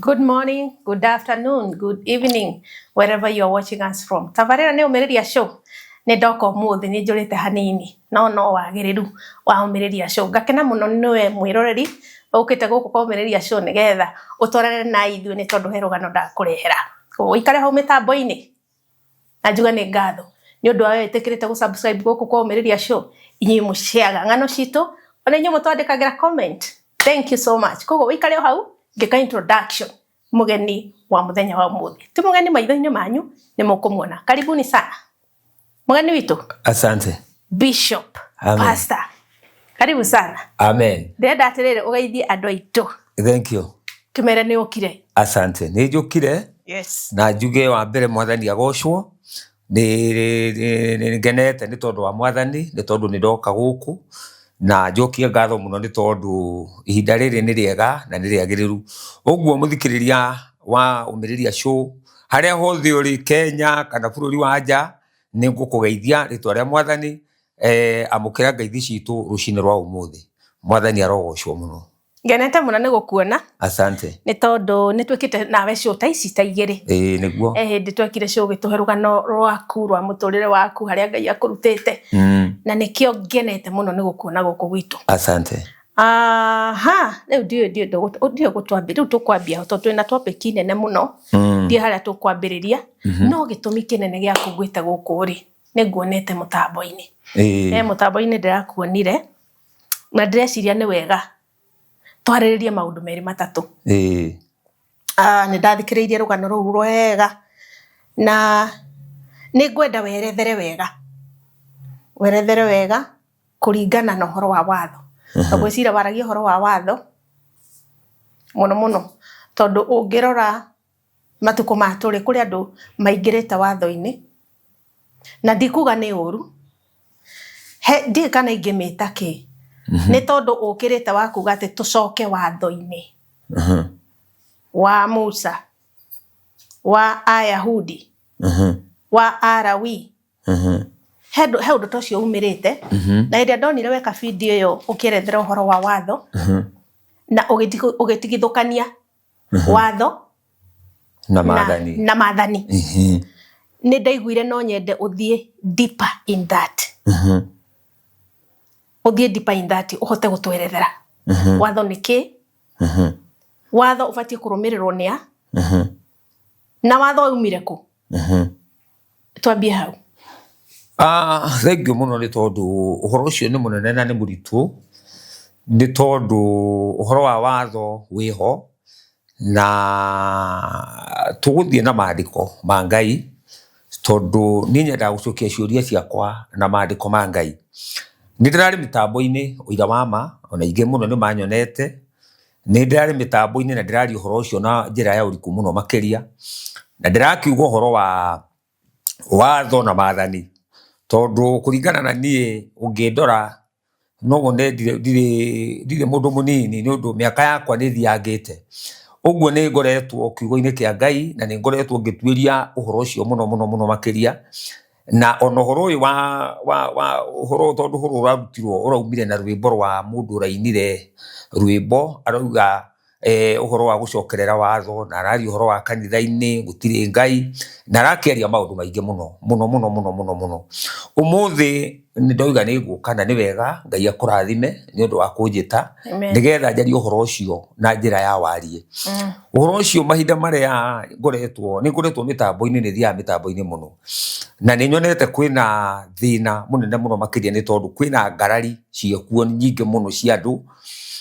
Good morning, good afternoon, good evening, wherever you are watching us from. Tabarĩra nĩ ũmĩrĩria show. Nĩ ndoka ũmũthĩ nĩ njũrĩte hanini. No wagĩrĩru wa ũmĩrĩria show. Ngakena mũno nĩwe mwĩroreri ũkĩte gũkũ kwa ũmĩrĩria show nĩgetha ũtwarane na ithuĩ nĩ tondũ he rũgano ndakũrehera. Ũikare hau mĩtambo-inĩ. Na njuga nĩ ngatho. Nĩ ũndũ wa wewe wĩtĩkĩrĩte gũsubscribe gũkũ kwa ũmĩrĩria show. Inyuĩ mũciaga ng'ano citũ. Ona inyuĩ mũtwandĩkagĩra comment. Thank you so much. Koguo ũikare hau ngĩka introduction. Mugeni wa muthenya wa umuthi. Ti mugeni maitho-inĩ manyu nĩ mũkũmuona. Karibuni sana. Mugeni witũ. Asante. Bishop. Amen. Pastor. Karibu sana. Amen. Ndĩrenda atĩrĩrĩ ũgeithie andũ aitũ. Thank you. Kĩmere nĩ ũkire. Asante. Nĩ njũkire. Yes. Na njuge wa mbere mwathani agocwo. Nĩ ngenete nĩ tondũ wa mwathani, nĩ tondũ nĩ ndoka gũkũ. Na njokie ngatho muno nĩ tondũ ihinda rĩrĩ nĩ rĩega na nĩ rĩagĩrĩru. Ũguo mũthikĩrĩria wa ũmĩrĩria show harĩa hothe ũrĩ Kenya kana bũrũri wa nja nĩ ngũkũgeithia rĩtwa rĩa mwathani amũkĩra ngeithi citũ rũcinĩ rwa ũmũthĩ. Mwathani arogocwo mũno. Ngenete mũno nĩ gũkuona. Asante. Nĩ tondũ nĩ twĩkĩte nawe show ta ici ta igĩrĩ. Nĩguo. Hĩndĩ twekire show gĩtũhe rũgano rwaku rwa mũtũrĩre waku harĩa Ngai akũrutĩte. Na nĩkĩo ngenete mũno nĩ gũkuona gũkũ gwitũ. Asante. Rĩu ndiyo gũtwambia rĩu tũkwambia tondũ twĩna topic nene mũno. Ndiyo harĩa tũkwambĩrĩria. No gĩtũmi kĩnene gĩa kũgwĩte gũkũ rĩ nĩ nguonete mũtambo-inĩ. Mũtambo-inĩ ndĩrakuonire na ndĩreciria nĩ wega twarĩrĩrie maũndũ merĩ matatũ. Nĩ ndathikĩrĩirie rũgano rũu rwega na nĩ ngwenda werethere wega kũringana na ũhoro wa watho. Ngwĩciria waragia ũhoro wa watho mũno tondũ ũngĩrora matukũ ma tũrĩ kũrĩ andũ maingĩrĩte watho-inĩ na ndikuga nĩ ũru ndiĩ kana ingĩmĩta kĩ nĩ tondũ ũkĩrĩte wa kuga atĩ tũcoke watho-inĩ wa Musa wa Ayahudi wa Arawi he ũndũ tocio umĩrĩte na hĩndĩ ndonire weka video ĩyo ũkĩerethera ũhoro wa watho na ũgĩtigithũkania watho na maathani nĩ ndaiguire no nyende ũthiĩ deeper in that ũhote gũtwerethera watho nĩ kĩ watho ũbatiĩ kũrũmĩrĩrwo nĩ a na watho umire kũ twambie hau. Thank you mũno nĩ tondũ ũhoro ũcio nĩ mũnene na nĩ mũritũ nĩ tondũ ũhoro wa watho wĩho na tũgũthiĩ na maandĩko ma Ngai tondũ niĩ nyendaga gũcokia ciũria ciakwa na maandĩko ma Ngai. Nĩ ndĩrarĩ mĩtambo-inĩ ũira wa ma ona ingĩ mũno nĩ manyonete. Nĩ ndĩrarĩ mĩtambo-inĩ na ndĩraria ũhoro ũcio na njĩra ya ũriku mũno makĩria na ndĩrakiuga ũhoro wa watho na maathani tondũ kũringana na niĩ ũngĩndora no wone ndirĩ mũndũ mũnini nĩ ũndũ mĩaka yakwa nĩ thiangĩte. Ũguo nĩ ngoretwo kiugo-inĩ kĩa Ngai na nĩ ngoretwo ngĩtuĩria ũhoro ũcio mũno makĩria na ona ũhoro ũyũ wa ũhoro tondũ ũhoro ũrarutirwo ũraumire na rwĩmbo rwa mũndũ ũrainire rwĩmbo arauga ũhoro wa gũcokerera watho na araria ũhoro wa kanitha-inĩ gũtirĩ Ngai na arakĩaria maũndũ maingĩ mũno. Ũmũthĩ nĩ ndoiga nĩ ngũka na nĩ wega Ngai akũrathime nĩ ũndũ wa kũnjĩta nĩgetha njarie ũhoro ũcio na njĩra ya warie. Ũhoro ũcio mahinda marĩa nĩ ngoretwo mĩtambo-inĩ nĩ thiaga mĩtambo-inĩ mũno na nĩ nyonete kwĩna thĩna mũnene mũno makĩria nĩ tondũ kwĩna ngarari ciekuo nyingĩ mũno cia andũ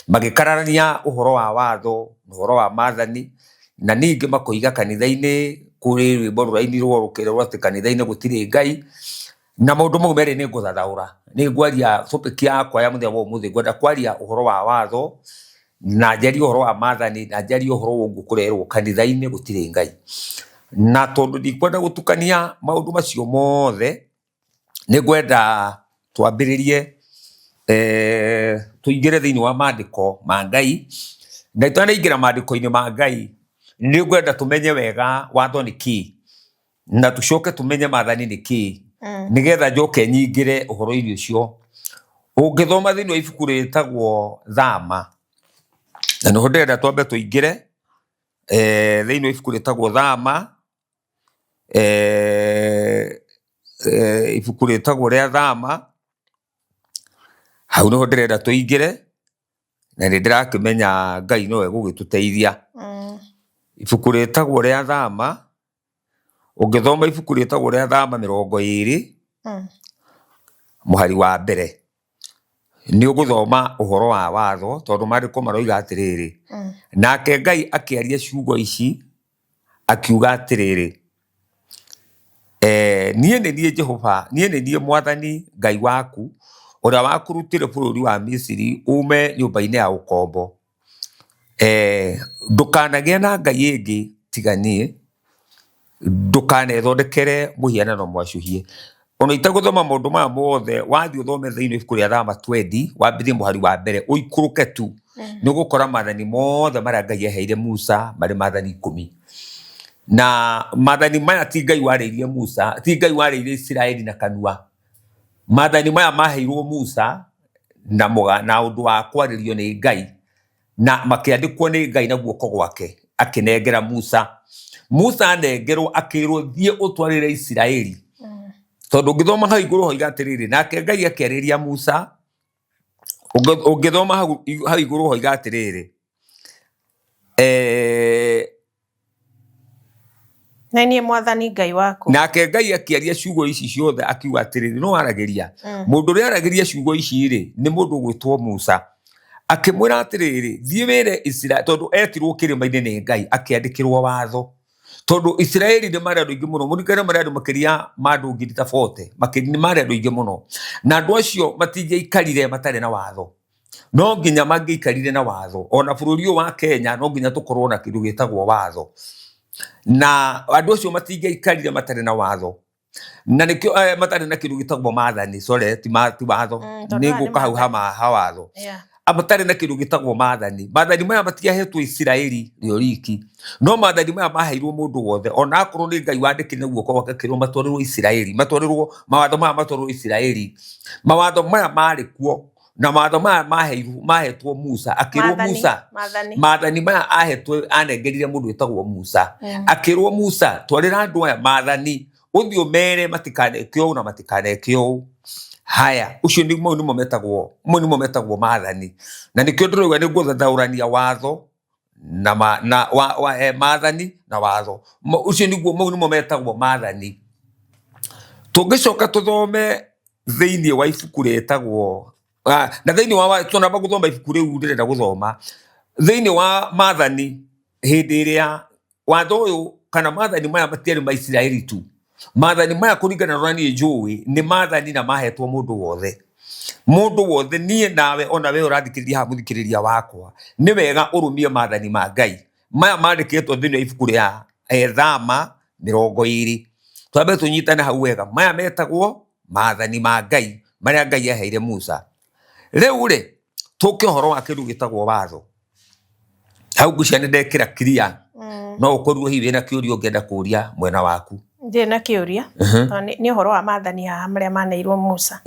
magĩkararania ũhoro wa watho na ũhoro wa maathani na ningĩ makoiga kanitha-inĩ kũrĩ rwĩmbo rũrainirwo rũkĩrwo atĩ kanitha-inĩ gũtirĩ Ngai na maũndũ mau merĩ nĩ ngũthathaũra. Nĩ ngwaria topic yakwa ya mũthenya wa ũmũthĩ ngwenda kwaria ũhoro wa watho na njarie ũhoro wa maathani na njarie ũhoro ũngũ kũrerwo kanitha-inĩ gũtirĩ Ngai. Na tondũ ndikwenda gũtukania maũndũ macio mothe nĩ ngwenda twambĩrĩrie tuingĩre thĩinĩ wa maandĩko ma Ngai na tũnaingĩra maandĩko-inĩ ma Ngai nĩ ngwenda tũmenye wega watho nĩ kĩ na tũcoke tũmenye maathani nĩ kĩ nigetha njoke nyingĩre ũhoro-inĩ ũcio. Ũngĩthoma thĩinĩ wa ibuku rĩtagwo Thama na no ndenda twambe tuingire thiini ibuku ritagwo Thama, ibuku ritagwo ria Thama. Hau no ndirenda tuingire na ndirakimenya Ngai no egugituteithia. Ibuku ritagwo ria Thama, ungithoma ibuku ritagwo ria Thama 20 muhari wa mbere ni uguthoma uhoro wa watho tondu mariko maroiga atiriri nake Ngai akiaria ciugo ici akiuga atiriri nie ni Jehova, nie ni Mwathani Ngai waku uria wakurutire bururi wa Misiri ume nyumba-ini ya ukombo. Ndukanagie na Ngai ingi tiganie, ndukanethondekere muhianano mwacuhie. Ona itaguthoma maundu maya mothe wathi uthome thiini ibuku ria Thama 20 wambithie muhari wa mbere uikuruke tu ni ugukora maathani mothe maria Ngai eheire Musa mari maathani 10. Na maathani maya ti Ngai wariirie Musa, ti Ngai wariirie Israeli na kanua. Maathani maya maheirwo Musa na undu wa kwaririo ni Ngai na makiandikwo ni Ngai na guoko gwake akinengera Musa. Musa anengerwo akirwo thie utwarire Israeli. Tondu ngithoma hau iguru hoiga atiriri nake Ngai akiariria Musa, ungithoma hau iguru hoiga atiriri na nie Mwathani Ngai waku. Nake Ngai akiaria ciugo ici ciothe akiuga atiriri no aragiria mundu ria aragiria ciugo ici ri ni mundu gwitwo Musa. Akimwira atiriri thie wire Israeli tondu etirwo kirima-ini ni Ngai akiandikirwo watho. Tondu Israeli ni mari andu ingi muno, murikane mari andu makiria mandu 40,000 makini mari andu ingi muno, na andu acio matingiaikarire matari na watho. No nginya mangiaikarire na watho. Ona bururi wa Kenya no nginya tukorwo na kindu gitagwo watho, na andu acio matingiaikarire matari na watho, na nikio matari na kindu gitagwo maathani. Sorry, ti watho, ni nguka hau ha watho. Amatari na kindu gitagwo maathani. Maathani maya matiahetwo Israeli rio riki, no maathani maya maheirwo mundu wothe. Ona akorwo ni Ngai wandikire guoko gwake kirwo matwarirwo Israeli, matwarirwo mawatho maya matwarirwo Israeli. Mawatho maya mari kuo na mawatho maya mahetwo Musa, akirwo Musa maathani maya anengerire mundu witagwo Musa. Akirwo Musa twarira andu aya maathani uthio mere matikaneke na matikaneke. Haya, ucio ni mo metagwo maathani. Na nikio ndiroiga ni guthathaurania watho na maathani na watho. Ucio niguo metagwo maathani. Tungicoka tuthome thiini wa ibuku retagwo na thiini wa tunamba guthoma ibuku riu ndirenda guthoma thiini wa maathani. Hindi iria watho uyu kana maathani maya matiari ma Israeli tu, maathani maya kuringana na nie njui ni maathani na mahetwo mundu wothe. Nie nawe ona we urathikiriria ha muthikiriria wakwa, ni wega urumie maathani ma Ngai maya mandikitwo thiini wa ibuku ria Thama 20. Twambe tunyitane hau wega. Maya metagwo maathani ma Ngai maria Ngai eheire Musa. Riu ri tuke horo wa kindu gitagwo watho. Hau ngucia ni ndekira clear. No ukorwo hivi na kiuria ungienda kuria mwena waku. Ndina kiuria ni uhoro wa maathani ha maria maneirwo Musa.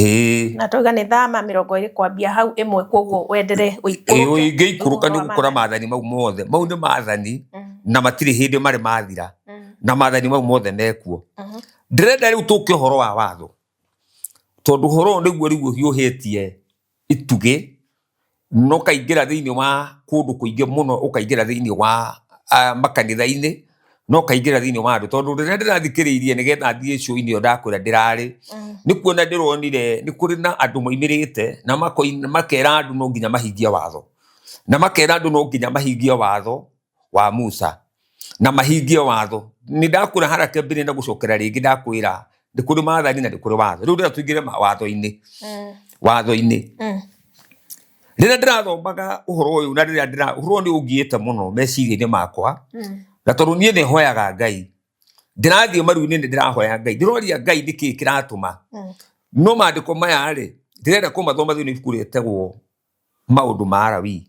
Na tuga ni Thama 20 kwambia hau imwe, koguo wendere uikuruka ni gukora maathani mau mothe. Mau ni maathani na matiri hindi mari mathira, na maathani mau mothe mekuo. Ndirenda riu tuke uhoro wa watho tondu uhoro niguo riu hiuhitie itugi no kaingira thiini wa kundu kuingi muno, ukaingira thiini wa makanitha-ini, no kaingira thiini wa andu. Tondu riria ndirathikiriirie nigetha thie show-ini yo ndakwira ndirari ni kuona ndironire ni kuri na andu moimirite na makera andu no nginya mahingie watho, na makera andu no nginya mahingie watho wa Musa na mahingie watho. Ni ndakwira haraka mbere na gucokera ringi ndakwira ndi kuri maathani na ndi kuri watho. Riu ndira tuingire watho-ini riria ndirathomaga uhoro uyu na riria uhoro ni ungiite muno meciria-ini makwa, na tondu nie ni hoyaga Ngai, ndirathie maru-ini ni ndirahoya Ngai, ndiroria Ngai niki kiratuma. No maandiko maya ri ndirenda kumathoma thiini ibuku retagwo maundu ma Lawi.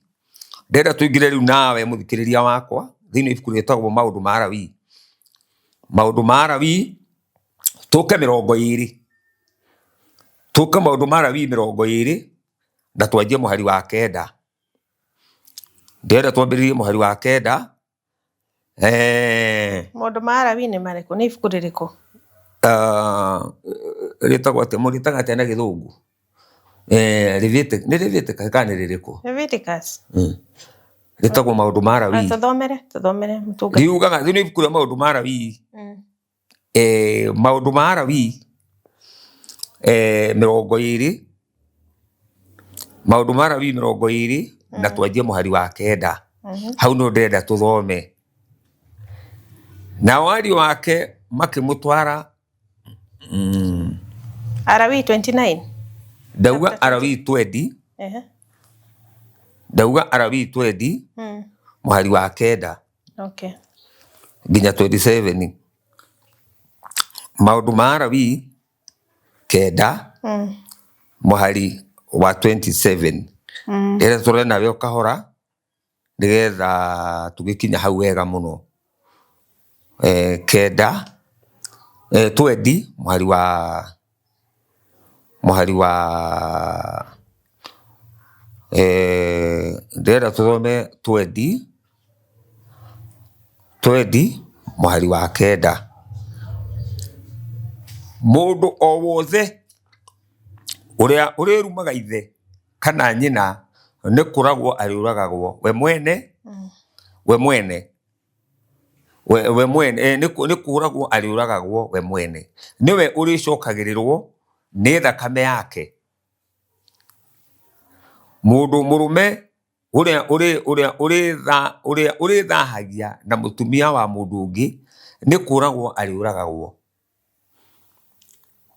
Ndirenda tuingire riu nawe muthikiriria wakwa thiini ibuku retagwo maundu ma Lawi. Maundu ma Lawi tuke 20, maundu ma Lawi 20 na twanjie muhari wa 9. ndĩrenda twambĩrĩrie mũhari wa kenda. Maũndũ ma Alawii nĩ marĩkũ? Nĩ ibuku rĩrĩkũ? Rĩtagwo atĩa, mũrĩtaga atĩa na Gĩthũngũ? Leviticus, nĩ Leviticus kana nĩ rĩrĩkũ? Leviticus. Rĩtagwo maũndũ ma Alawii. Tũthomere mũtungata. Riugaga rĩu nĩ ibuku rĩa maũndũ ma Alawii. Maũndũ ma Alawii 20, maũndũ ma Alawii 20, na twanjie mũhari wa kenda. Hau no ndĩrenda tũthome. Nao ariũ wake makĩmũtwara Alawii 29. Ndauga Alawii 20. Ndauga Alawii 20. Mũhari wa kenda. Okay. Nginya 27. Maũndũ ma Alawii kenda. Mũhari wa 27. Ndĩrenda tũrore nawe ũkahora nĩgetha tũgĩkinya hau wega mũno. Kenda 20 mũhari wa ndĩrenda tũthome 20 mũhari wa kenda. Mũndũ o wothe ũrĩa ũrĩrumaga ithe kana nyina nĩ kũragwo arĩũragagwo we mwene nĩ kũragwo arĩũragagwo we mwene. Nĩwe ũrĩcokagĩrĩrwo nĩ thakame yake. Mũndũ mũrũme ũrĩa ũrĩthahagia na mũtumia wa mũndũ ũngĩ nĩ kũragwo arĩũragagwo.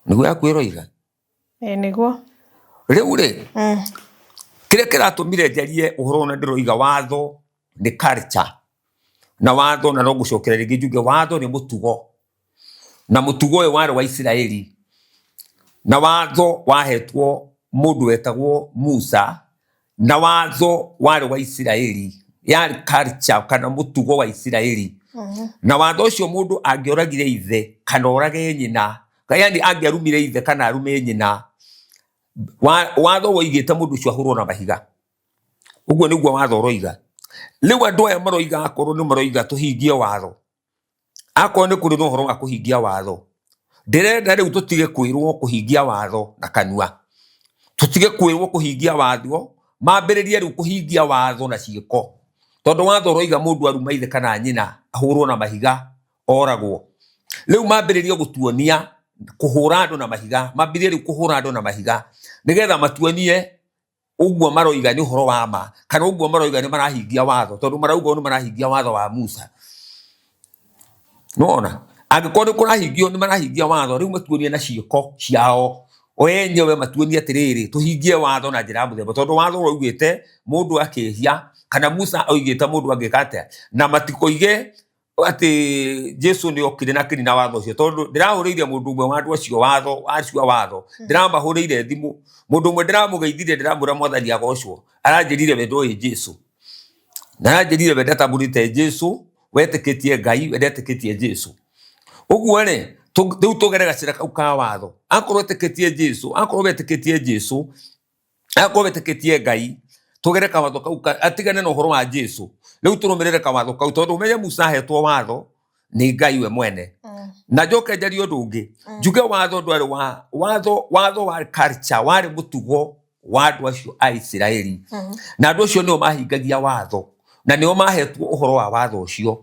Nĩguo yakwĩroiga? Nĩguo. Rĩu rĩ, kĩrĩa kĩratũmire njarie ũhoro na ndĩroiga watho nĩ culture. Na watho, na no ngũcokera rĩngĩ njuge watho nĩ mũtugo. Na mũtugo ũyũ warĩ wa Isiraeli. Na watho wahetwo mũndũ wetagwo Musa. Na watho warĩ wa Isiraeli. Yarĩ culture kana mũtugo wa Isiraeli. Na watho ũcio mũndũ angĩoragire ithe kana orage nyina, yani angĩarumire ithe kana arume nyina, watho woigĩte mũndũ ũcio ahũrwo na mahiga. Ũguo nĩguo watho ũroiga. Rĩu andũ aya maroiga akorwo nĩ maroiga tũhingie watho. Akorwo nĩ kũrĩ na ũhoro wa kũhingia watho. Ndĩrenda rĩu tũtige kwĩrwo kũhingia watho na kanua. Tũtige kwĩrwo kũhingia watho, mambĩrĩrie rĩu kũhingia watho na ciĩko. Tondũ watho ũroiga mũndũ aruma ithe kana nyina ahũrwo na mahiga, oragwo. Rĩu mambĩrĩrie gũtuonia kũhũra andũ na mahiga, mambĩrĩrie rĩu kũhũra andũ na mahiga nĩgetha matuonie ũguo maroiga nĩ ũhoro wa ma, kana ũguo maroiga nĩ marahingia watho, tondũ marauga nĩ marahingia watho wa Musa. Nona, angĩkorwo nĩ kũrahingio nĩ marahingia watho, rĩu matuonie na ciĩko ciao. O enyewe matuonie atĩrĩrĩ, tũhingie watho na njĩra mũthemba, tondũ watho ũraugĩte mũndũ akĩhia, kana Musa oigĩte mũndũ angĩka atĩa, na matikoige atĩ Jesu nĩ okire na kĩrĩ na watho ũcio, tondũ ndĩrahũrĩire mũndũ ũmwe wa andũ acio watho, ndĩramahũrĩire thimũ, mũndũ ũmwe ndĩramũgeithire, ndĩramwĩra Mwathani agocwo, aranjĩrire we ndũĩ Jesu, na aranjĩrire we ndatamũrĩte Jesu, wetĩkĩtie Ngai, we ndetĩkĩtie Jesu. Ũguo rĩ, rĩu tũgere gacĩra kau ka watho. Akorwo wetĩkĩtie Jesu, akorwo wetĩkĩtie Jesu, akorwo wetĩkĩtie Ngai, tũgere kawatho kau atigane na ũhoro wa Jesu. Rĩu tũrũmĩrĩre kawatho kau, tondũ ũmenye Musa ahetwo watho nĩ Ngai we mwene. Na njoke njarie ũndũ ũngĩ, njuge watho ndwarĩ watho wa culture, warĩ mũtugo wa andũ acio a Isiraeli. Na andũ acio nĩo mahingagia watho, na nĩo mahetwo ũhoro wa watho ũcio.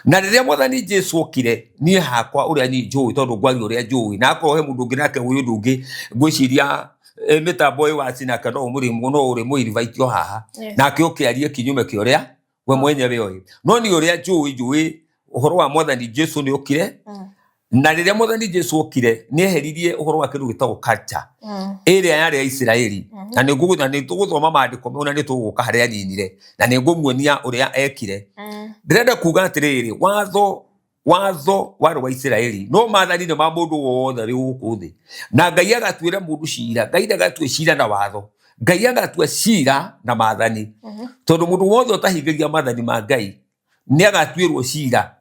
Na rĩrĩa Mwathani Jesu okire, niĩ hakwa ũrĩa niĩ njũĩ, tondũ ngwaria ũrĩa njũĩ, na akorwo he mũndũ ũngĩ nake ũĩ ũndũ ũngĩ, ngwĩciria mĩtambo ĩyo waci nake no ũrĩ mũinvaitio haha, nake ũkĩarie kinyume kĩa ũrĩa we mwenyewe oĩ. No niĩ ũrĩa njũĩ ũhoro wa Mwathani Jesu nĩ okire, na rĩrĩa Mwathani Jesu okire nĩ eheririe ũhoro wa kĩndũ gĩtagwo culture ĩrĩa yarĩ ya Isiraeli. Na nĩ tũgũthoma maandĩko mau na nĩ tũgũka harĩa aninire, na nĩ ngũmuonia ũrĩa ekire. Ndĩrenda kuuga atĩrĩrĩ, watho warĩ wa Isiraeli, no maathani nĩ ma mũndũ wothe rĩ gũkũ thĩ. Na Ngai agatuĩra mũndũ ciira, Ngai ndagatue ciira na watho, Ngai agatua ciira na maathani. Tondũ mũndũ wothe ũtahingagia maathani ma Ngai nĩ agatuĩrwo ciira.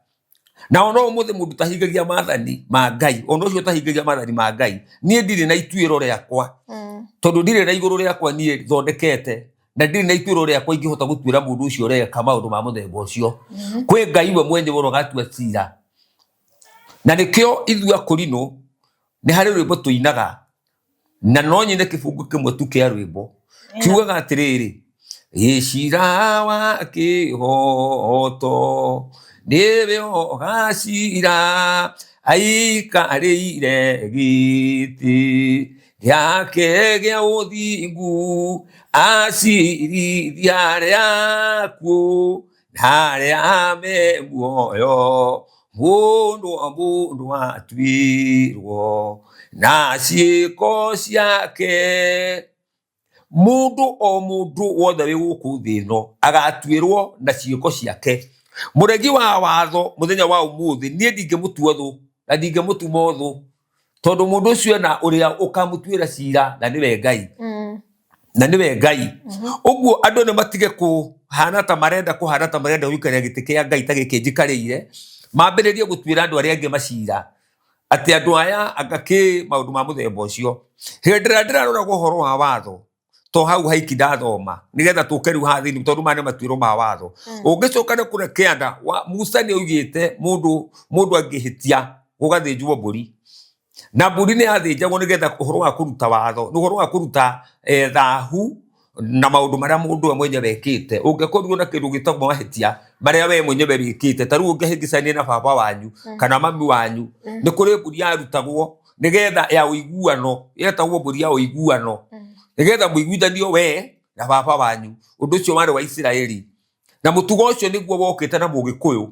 Na ono ũmũthĩ mũndũ ũtahingagia maathani ma Ngai, ono ũcio ũtahingagia maathani ma Ngai, niĩ ndirĩ na ituĩro rĩakwa, tondũ ndirĩ na igũrũ rĩakwa niĩ thondekete, na ndiri na ituĩro rĩakwa ingĩhota gũtuĩra mũndũ ũcio ũreka maũndũ ma mũthemba ũcio kwĩ Ngai we mwenye woro gatua cira na nĩkĩo ithuĩ akũrinũ nĩ harĩ rwĩmbo tũinaga na no nyine kĩbungo kĩmwe tu kĩa rwĩmbo kiugaga atĩrĩrĩ gĩcira wa kĩhoto nĩwe ũgacira aikarĩire gĩtĩ gĩake gĩa ũthingu acirithia arĩa akuũ na arĩa me muoyo mũndũ atuĩrwo na ciĩko ciake mũndũ o mũndũ wothe wĩ gũkũ thĩ ĩno agatuĩrwo na ciĩko ciake. Mũregi wa watho mũthenya wa ũmũthĩ niĩ ndingĩmũtua thũ na ndingĩmũtuma thũ tondũ mũndũ ũcio na ũrĩa ũkamũtuĩra cira na nĩwe Ngai na nĩwe Ngai. Ũguo andũ nĩ matige kũhana ta marenda gũikarĩra gĩtĩ kĩa Ngai ta gĩkĩ njikarĩire mambĩrĩrie gũtuĩra andũ arĩa angĩ macira atĩ andũ aya agakĩ maũndũ ma mũthemba ũcio. Hĩndĩ ĩrĩa ndĩrarora ũhoro wa watho to hau haiki ndathoma nigetha tũke rĩu haha thĩinĩ tondũ maya nĩ matuĩro ma watho. Ũngĩcoka na kũrĩa kĩanda Musa nĩ oigĩte mũndũ angĩhĩtia gũgathĩnjwo mbũri na mbũri nĩ yathĩnjagwo nĩgetha ũhoro wa kũruta watho nĩ ũhoro wa kũruta thahu na maũndũ marĩa mũndũ we mwenyewe ekĩte. Ũngĩkorirwo na kĩndũ gĩtagwo mahĩtia marĩa we mwenyewe wĩkĩte ta rĩu ũngĩhĩngĩcania na baba wanyu kana mami wanyu nĩ kũrĩ mbũri yarutagwo nĩgetha ya ũiguano yetagwo mbũri ya ũiguano nĩgetha mũiguithanio we na baba wanyu. Ũndũ ũcio warĩ wa Isiraeli na mũtugo ũcio nĩguo wokĩte na Mũgĩkũyũ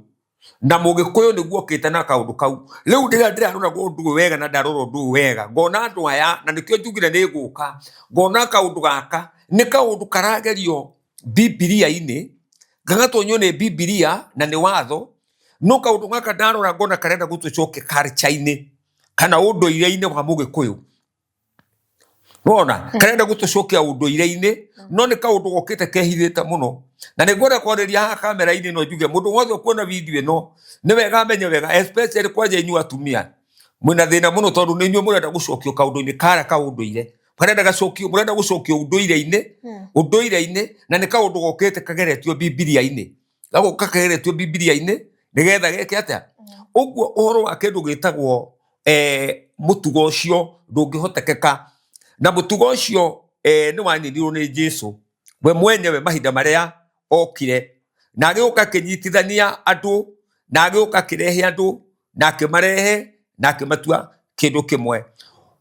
na Mũgĩkũyũ nĩguo okĩte na kaũndũ kau. Rĩu ndĩrarora ũndũ ũyũ wega na ndarora ũndũ ũyũ wega ngona andũ aya na nĩkĩo njugire nĩ gũka ngona kaũndũ gaka nĩ kaũndũ karagerio Bibilia-inĩ gagatonywo nĩ Bibilia na nĩ watho no kaũndũ gaka ndarora ngona karenda gũtũcokia culture-inĩ kana ũndũire-inĩ wa Mũgĩkũyũ. Wona karenda gũtũcokia ũndũire-inĩ no nĩ kaũndũ gokĩte kehithĩte mũno na nĩ ngwenda kwarĩria haha kamera-inĩ no njuge mũndũ wothe ũkuona video ĩno nĩ wega amenye wega especially kwanja inyuĩ atumia mwĩna thĩna mũno tondũ nĩ inyuĩ mũrenda gũcokio kaũndũ-inĩ kara ka ũndũire mũrenda gũcokio ũndũire-inĩ na nĩ kaũndũ gokĩte kageretio Bibilia-inĩ gagoka kageretio Bibilia-inĩ nĩgetha geke atĩa. Ũguo ũhoro wa kĩndũ gĩtagwo mũtugo ũcio ndũngĩhotekeka na mũtugo ũcio nĩ wanyirirwo nĩ Jesũ we mwenyewe mahinda marĩa okire na agĩũka akĩnyitithania andũ na agĩũka akĩrehe andũ na akĩmarehe na akĩmatua kĩndũ kĩmwe.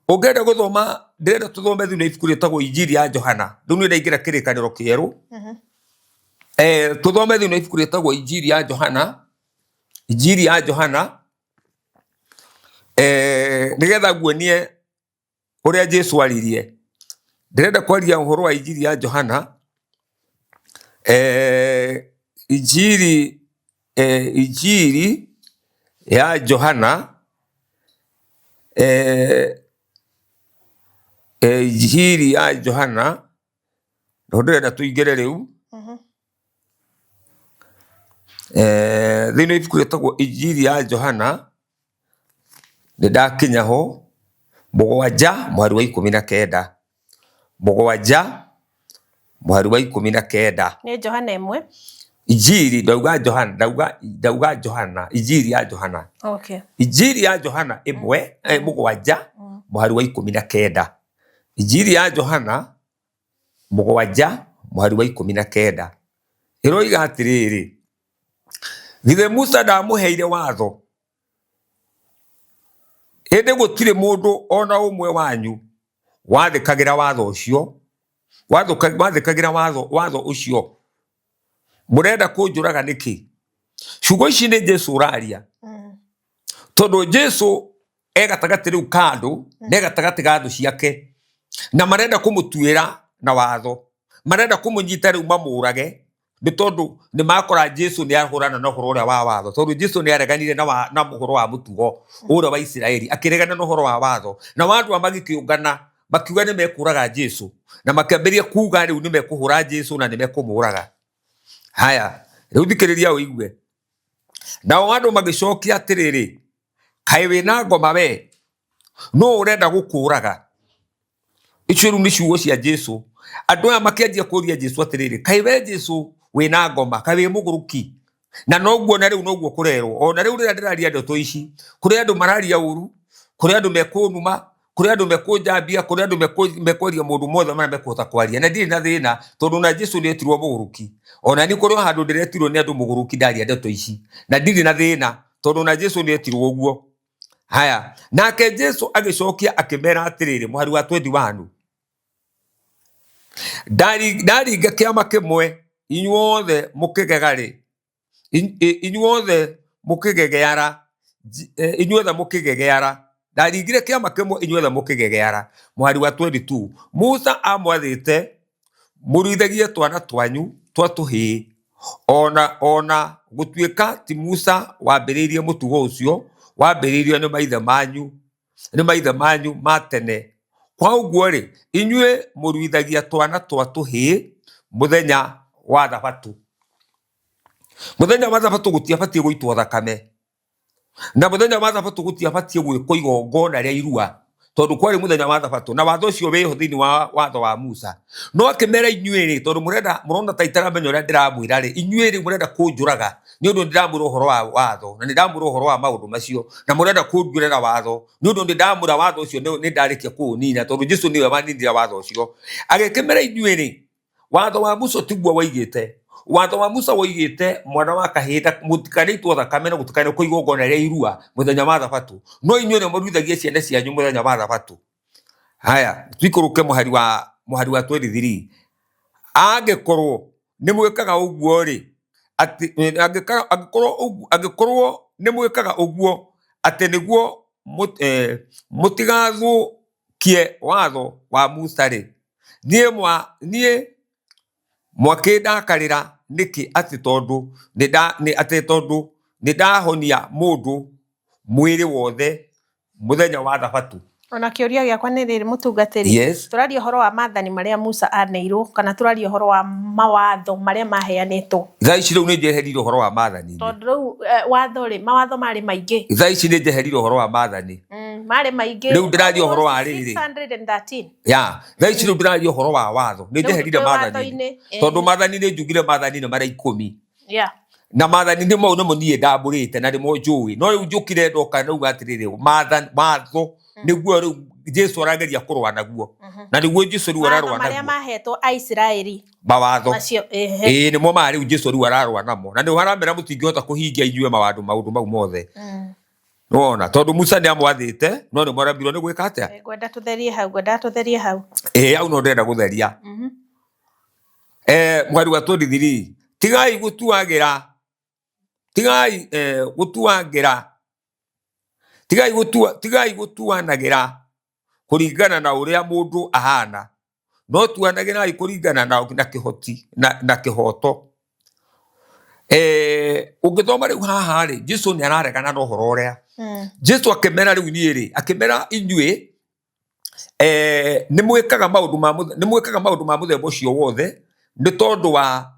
Ũngĩenda gũthoma ndĩrenda tũthome thĩinĩ wa ibuku rĩtagwo Injiri ya Johana. Rĩu nĩ ndaingĩra kĩrĩkanĩro kĩerũ tũthome thĩinĩ wa ibuku rĩtagwo Injiri ya Johana nĩgetha nguonie ũrĩa Jesũ aririe. Ndĩrenda kwaria ũhoro wa Injiri ya Johana Injiri ya Johana Injiri ya Johana no ndĩrenda tũingĩre rĩu thĩinĩ wa ibuku rĩtagwo Injiri ya Johana nĩ ndakinya ho 7 mũhari wa 19 7 mũhari wa 19 nĩ Johana 1 Injiri ndauga Johana Injiri ya Johana okay Injiri ya Johana 1 7 mũhari wa 19 Injiri ya Johana 7 mũhari wa 19 ĩroiga atĩrĩrĩ githĩ Musa ndamũheire watho ĩndĩ gũtirĩ mũndũ ona ũmwe wanyu wathĩkagĩra watho ũcio watho ũcio mũrenda kũnjũraga nĩkĩ. Ciugo ici nĩ Jesũ ũraria tondũ Jesũ gatagatĩ rĩu ka andũ na gatagatĩ ga thũ ciake na marenda kũmũtuĩra na watho marenda kũmũnyita rĩu mamũrage nĩ tondũ nĩ makora Jesũ nĩ ahũrana na ũhoro ũrĩa wa watho tondũ Jesũ nĩ areganire na ũhoro wa mũtugo ũrĩa wa Isiraeli akĩregana na ũhoro wa watho na andũ magĩkĩũngana makiuga nĩ mekũraga Jesũ na makĩambĩrĩria kuuga rĩu nĩ mekũhũra Jesũ na nĩ mekũmũraga. Haya rĩu thikĩrĩria ũigue nao andũ magĩcokia atĩrĩrĩ kaĩ wĩna ngoma we no ũrenda gũkũraga. Icio rĩu nĩ ciugo cia Jesũ andå aya makianjia kåria Jesu atiriri, kai we Jesu wina ngoma, kai wi muguruki? Na noguo na riu noguo kurerwo. Ona riu rira ndiraria ndeto ici, kuri andu mararia uru, kuri andu mekunuma, kuri andu mekunjambia, kuri andu mekwaria mundu mothe mara mekuhota kwaria, na ndiri na thina tondu na Jesu ni etirwo muguruki. Ona ni kuri handu ndiretirwo ni andu muguruki ndaria ndeto ici, na ndiri na thina tondu na Jesu ni etirwo uguo. Haya, nake Jesu agicokia akimera atiriri, muhari wa 21, ndaringa kiama kimwe inyuothe mukigegari, inyuothe mukigegeara, inyuothe mukigegeara. Ndaringire kiama kimwe inyuothe mukigegeara. Muhari wa 22, Musa amwathite muruithagie twana twanyu twa tuhii, ona gutuika ti Musa wambiriirie mutugo ucio, wambiriirio ni maithe manyu ma tene. Kwa uguo ri, inyue muruithagia twana twa tuhii muthenya wa Thabatũ. Muthenya wa Thabatũ gutiabatie guitwo thakame, na muthenya wa Thabatũ gutiabatie gwikwo igongona ria irua, tondu kwari muthenya wa Thabatũ, na watho ucio wiho thiini wa watho wa Musa. No akimera inyue ri, tondu murona ta itaramenya uria ndiramwira ri, inyue ri murenda kunjuraga ni undu ndiramwira uhoro wa watho, na ndiramwira uhoro wa maundu macio, na murenda kunjurira watho ni undu ndiramwira watho ucio ni ndarikia kuunina, tondu Jesu niwe waninira watho ucio. Agikimera inyue ri, watho wa Musa tiguo waigite. Watho wa Musa waigite mwana wa kahinda mutikaritwo thakame na gutikane ku igongona ria irua muthenya wa Thabatũ, no inyue ni muruithagie ciana cianyu muthenya wa Thabatũ. Haya, twikuruke muhari wa 23, angikorwo ni mwikaga uguo ri, ati angikorwo ni mwikaga uguo ati niguo mutigathukie watho wa Musa ri, nie mwakindakarira niki ati tondu ni ndahonia mundu mwiri wothe muthenya wa Thabatũ. Ona kiuria giakwa ni riri mutungatiri, yes. Turaria uhoro wa maathani maria Musa aneirwo, kana turaria uhoro wa mawatho maria maheanitwo? Thaa ici riu ni njeherire uhoro wa maathani, tondu riu watho ri mawatho mari maingi. Thaa ici ni njeherire uhoro wa maathani, mari maingi. Riu ndiraria uhoro wa riri 613. ya thaa ici riu ndiraria uhoro wa watho, ni njeherire maathani, tondu maathani ni njugire maathani ni maria 10. Yeah. Na maathani ni mau nimo nie ndamburite na ndimo njui, no riu njukire ndoka nauga atiriri watho niguo riu Jesu arageria kurwa naguo, na niguo Jesu riu ararwa naguo maria mahetwo Aisiraeli mawatho macio. Nimo mari Jesu riu ararwa namo, na ni haramera mutingihota kuhingia inyue maundu mau mothe. Nona tondu Musa ni amwathite, no ni mwarambirwo ni gwika atia. Gwenda tutherie hau, au no ndenda gutheria. Mwari wa 23, tigai gutuanagira kuringana na uria mundu ahana, no tuanagirai kuringana na kihoti na kihoto. Ungithoma riu haha ri, Jesu ni araregana na uhoro uria. Jesu akimera riu ni ri, akimera inyue ni mwikaga maundu ma muthemba ucio wothe ni tondu wa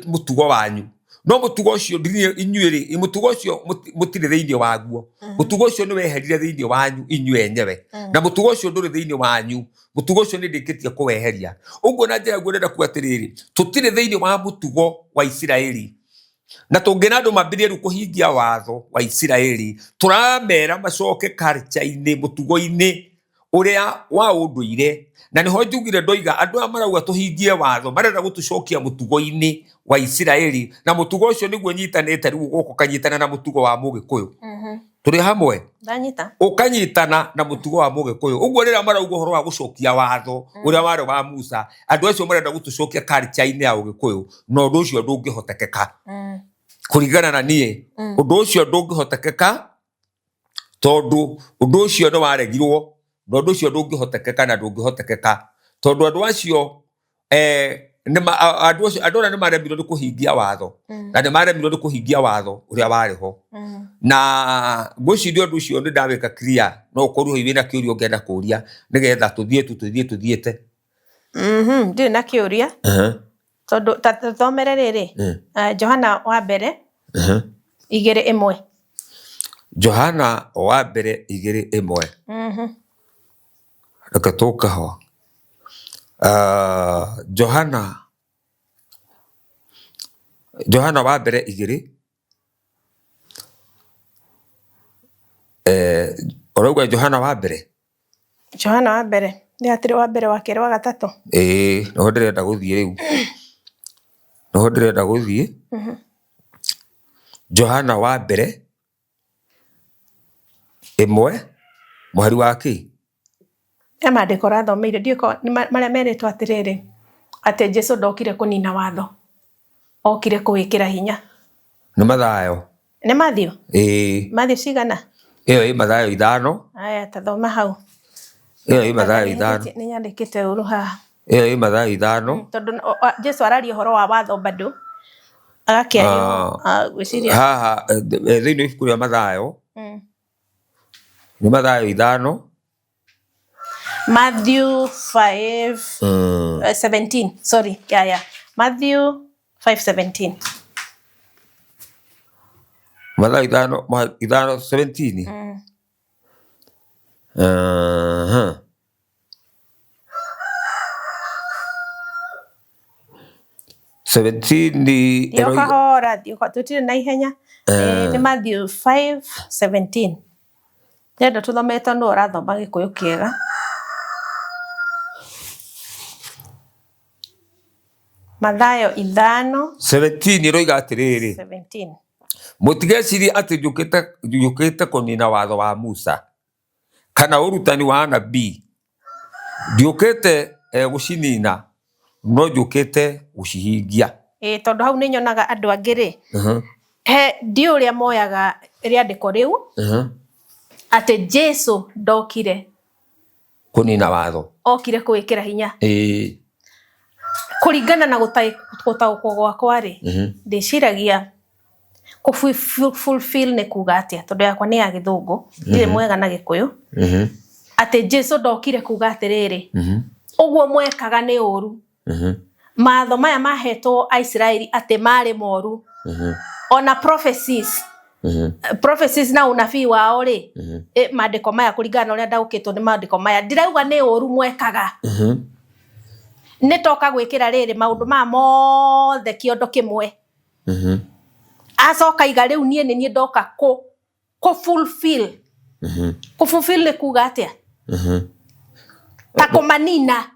mutugo wanyu. No mutugo ucio inyue ri, mutugo ucio mutire thiini waguo. Mutugo ucio ni weherire thiini wanyu inyue enyewe, na mutugo ucio nduri thiini wanyu. Mutugo ucio ni ndikitie kuweheria. Uguo na njira ngwenda kuatiriri, tutire thiini wa mutugo wa Isiraeli, na tungina andu mambirie kuhingia watho wa Isiraeli, turamera macoke culture-ini, mutugo-ini uria wa unduire. Na niho njugire ndoiga andu amarauga tuhingie watho marenda gutucokia mutugo-ini wa Isiraeli, na mutugo ucio niguo nyitanite riu guko kanyitana na mutugo wa Mugikuyu. Turi hamwe ndanyita ukanyitana na mutugo wa Mugikuyu. Uguo rira marauga uhoro wa gucokia watho uria wari wa Musa, andu acio marenda gutucokia culture-ini ya Ugikuyu, no undu ucio ndungihotekeka kuringana na nie. Undu ucio ndungihotekeka tondu undu ucio ni waregirwo, no undu ucio ndungihotekeka na ndungihotekeka tondu andu acio andu ni marembirwo ni kuhingia watho, na ni marembirwo ni kuhingia watho uria wariho. Na ngwiciria undu ucio ni ndawika clear, no ukorwo hivi na kiuria ungienda kuria nigetha tuthiete. Ndi na kiuria tondu tathomere riri Johana wa mbere 2:1. Johana wa mbere 2:1. Reka tuka ho. Johana wa mbere 2 urauga Johana wa mbere ni atiri wa mbere wa keri wa gatatu no ndirenda guthie riu Johana wa mbere 1 muhari wa ki mandiko rathomeire ndiko maria meritwo atiriri ati Jesu ndokire kunina watho okire kuwikira hinya ni Mathayo Mathayo cigana iyo Mathayo 5 aya tathoma hau iyo Mathayo 5 ni nyandikite uru ha iyo Mathayo 5 tondu Jesu araria horo wa watho bado agakiaria gwiciria haha thiini ibuku ria Mathayo ni Mathayo 5 Matthew 5:17 sorry Matthew 5:17 Mathayo 5:17 17 Yokahora tutire na ihenya ni Matthew 5:17 Nenda tuthomete no rathoma Gikuyu kiega Mathayo 5:17 roiga atiriri mutigecirie ati njukite kunina watho wa Musa kana urutani wa anabii ndiukite gucinina no njukite gucihingia tondu hau ni nyonaga andu angiri ndi uria moyaga riandiko riu ati Jesu ndokire kunina watho okire kuwikira hinya kuringana na gutaukwo gwakwa ri ndiciragia fulfill ni kuga atia tondu yakwa ni ya Githungu ndire mwega na Gikuyu ati Jesu ndokire kuga atiriri uguo mwekaga ni uru matho maya mahetwo Aisraeli ati mari moru ona prophecies na unabii wao ri maandiko maya kuringana uria ndaukitwo ni maandiko maya ndirauga ni uru mwekaga nitoka gwikira riri maundu ma mothe kiondo kimwe acoka iga riu nie ndoka ku fulfill ni kuga atia ta kumanina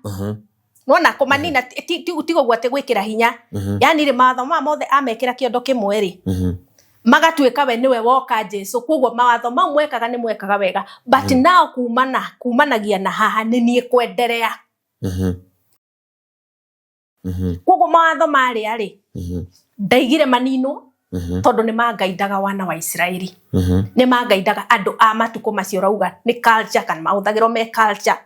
nona kumanina tigo gwate gwikira hinya yani ri matho ma mothe amekira kiondo kimwe ri magatuika we niwe woka Jesu koguo mawatho mau mwekaga ni mwekaga wega but now kumanagia na haha ni nie kwenderea koguo mawatho mari ari ndaigire manino tondu ni mangaidaga wana wa Israeli ni mangaidaga andu a matuko macio rauga ni culture kana mahuthagiro me culture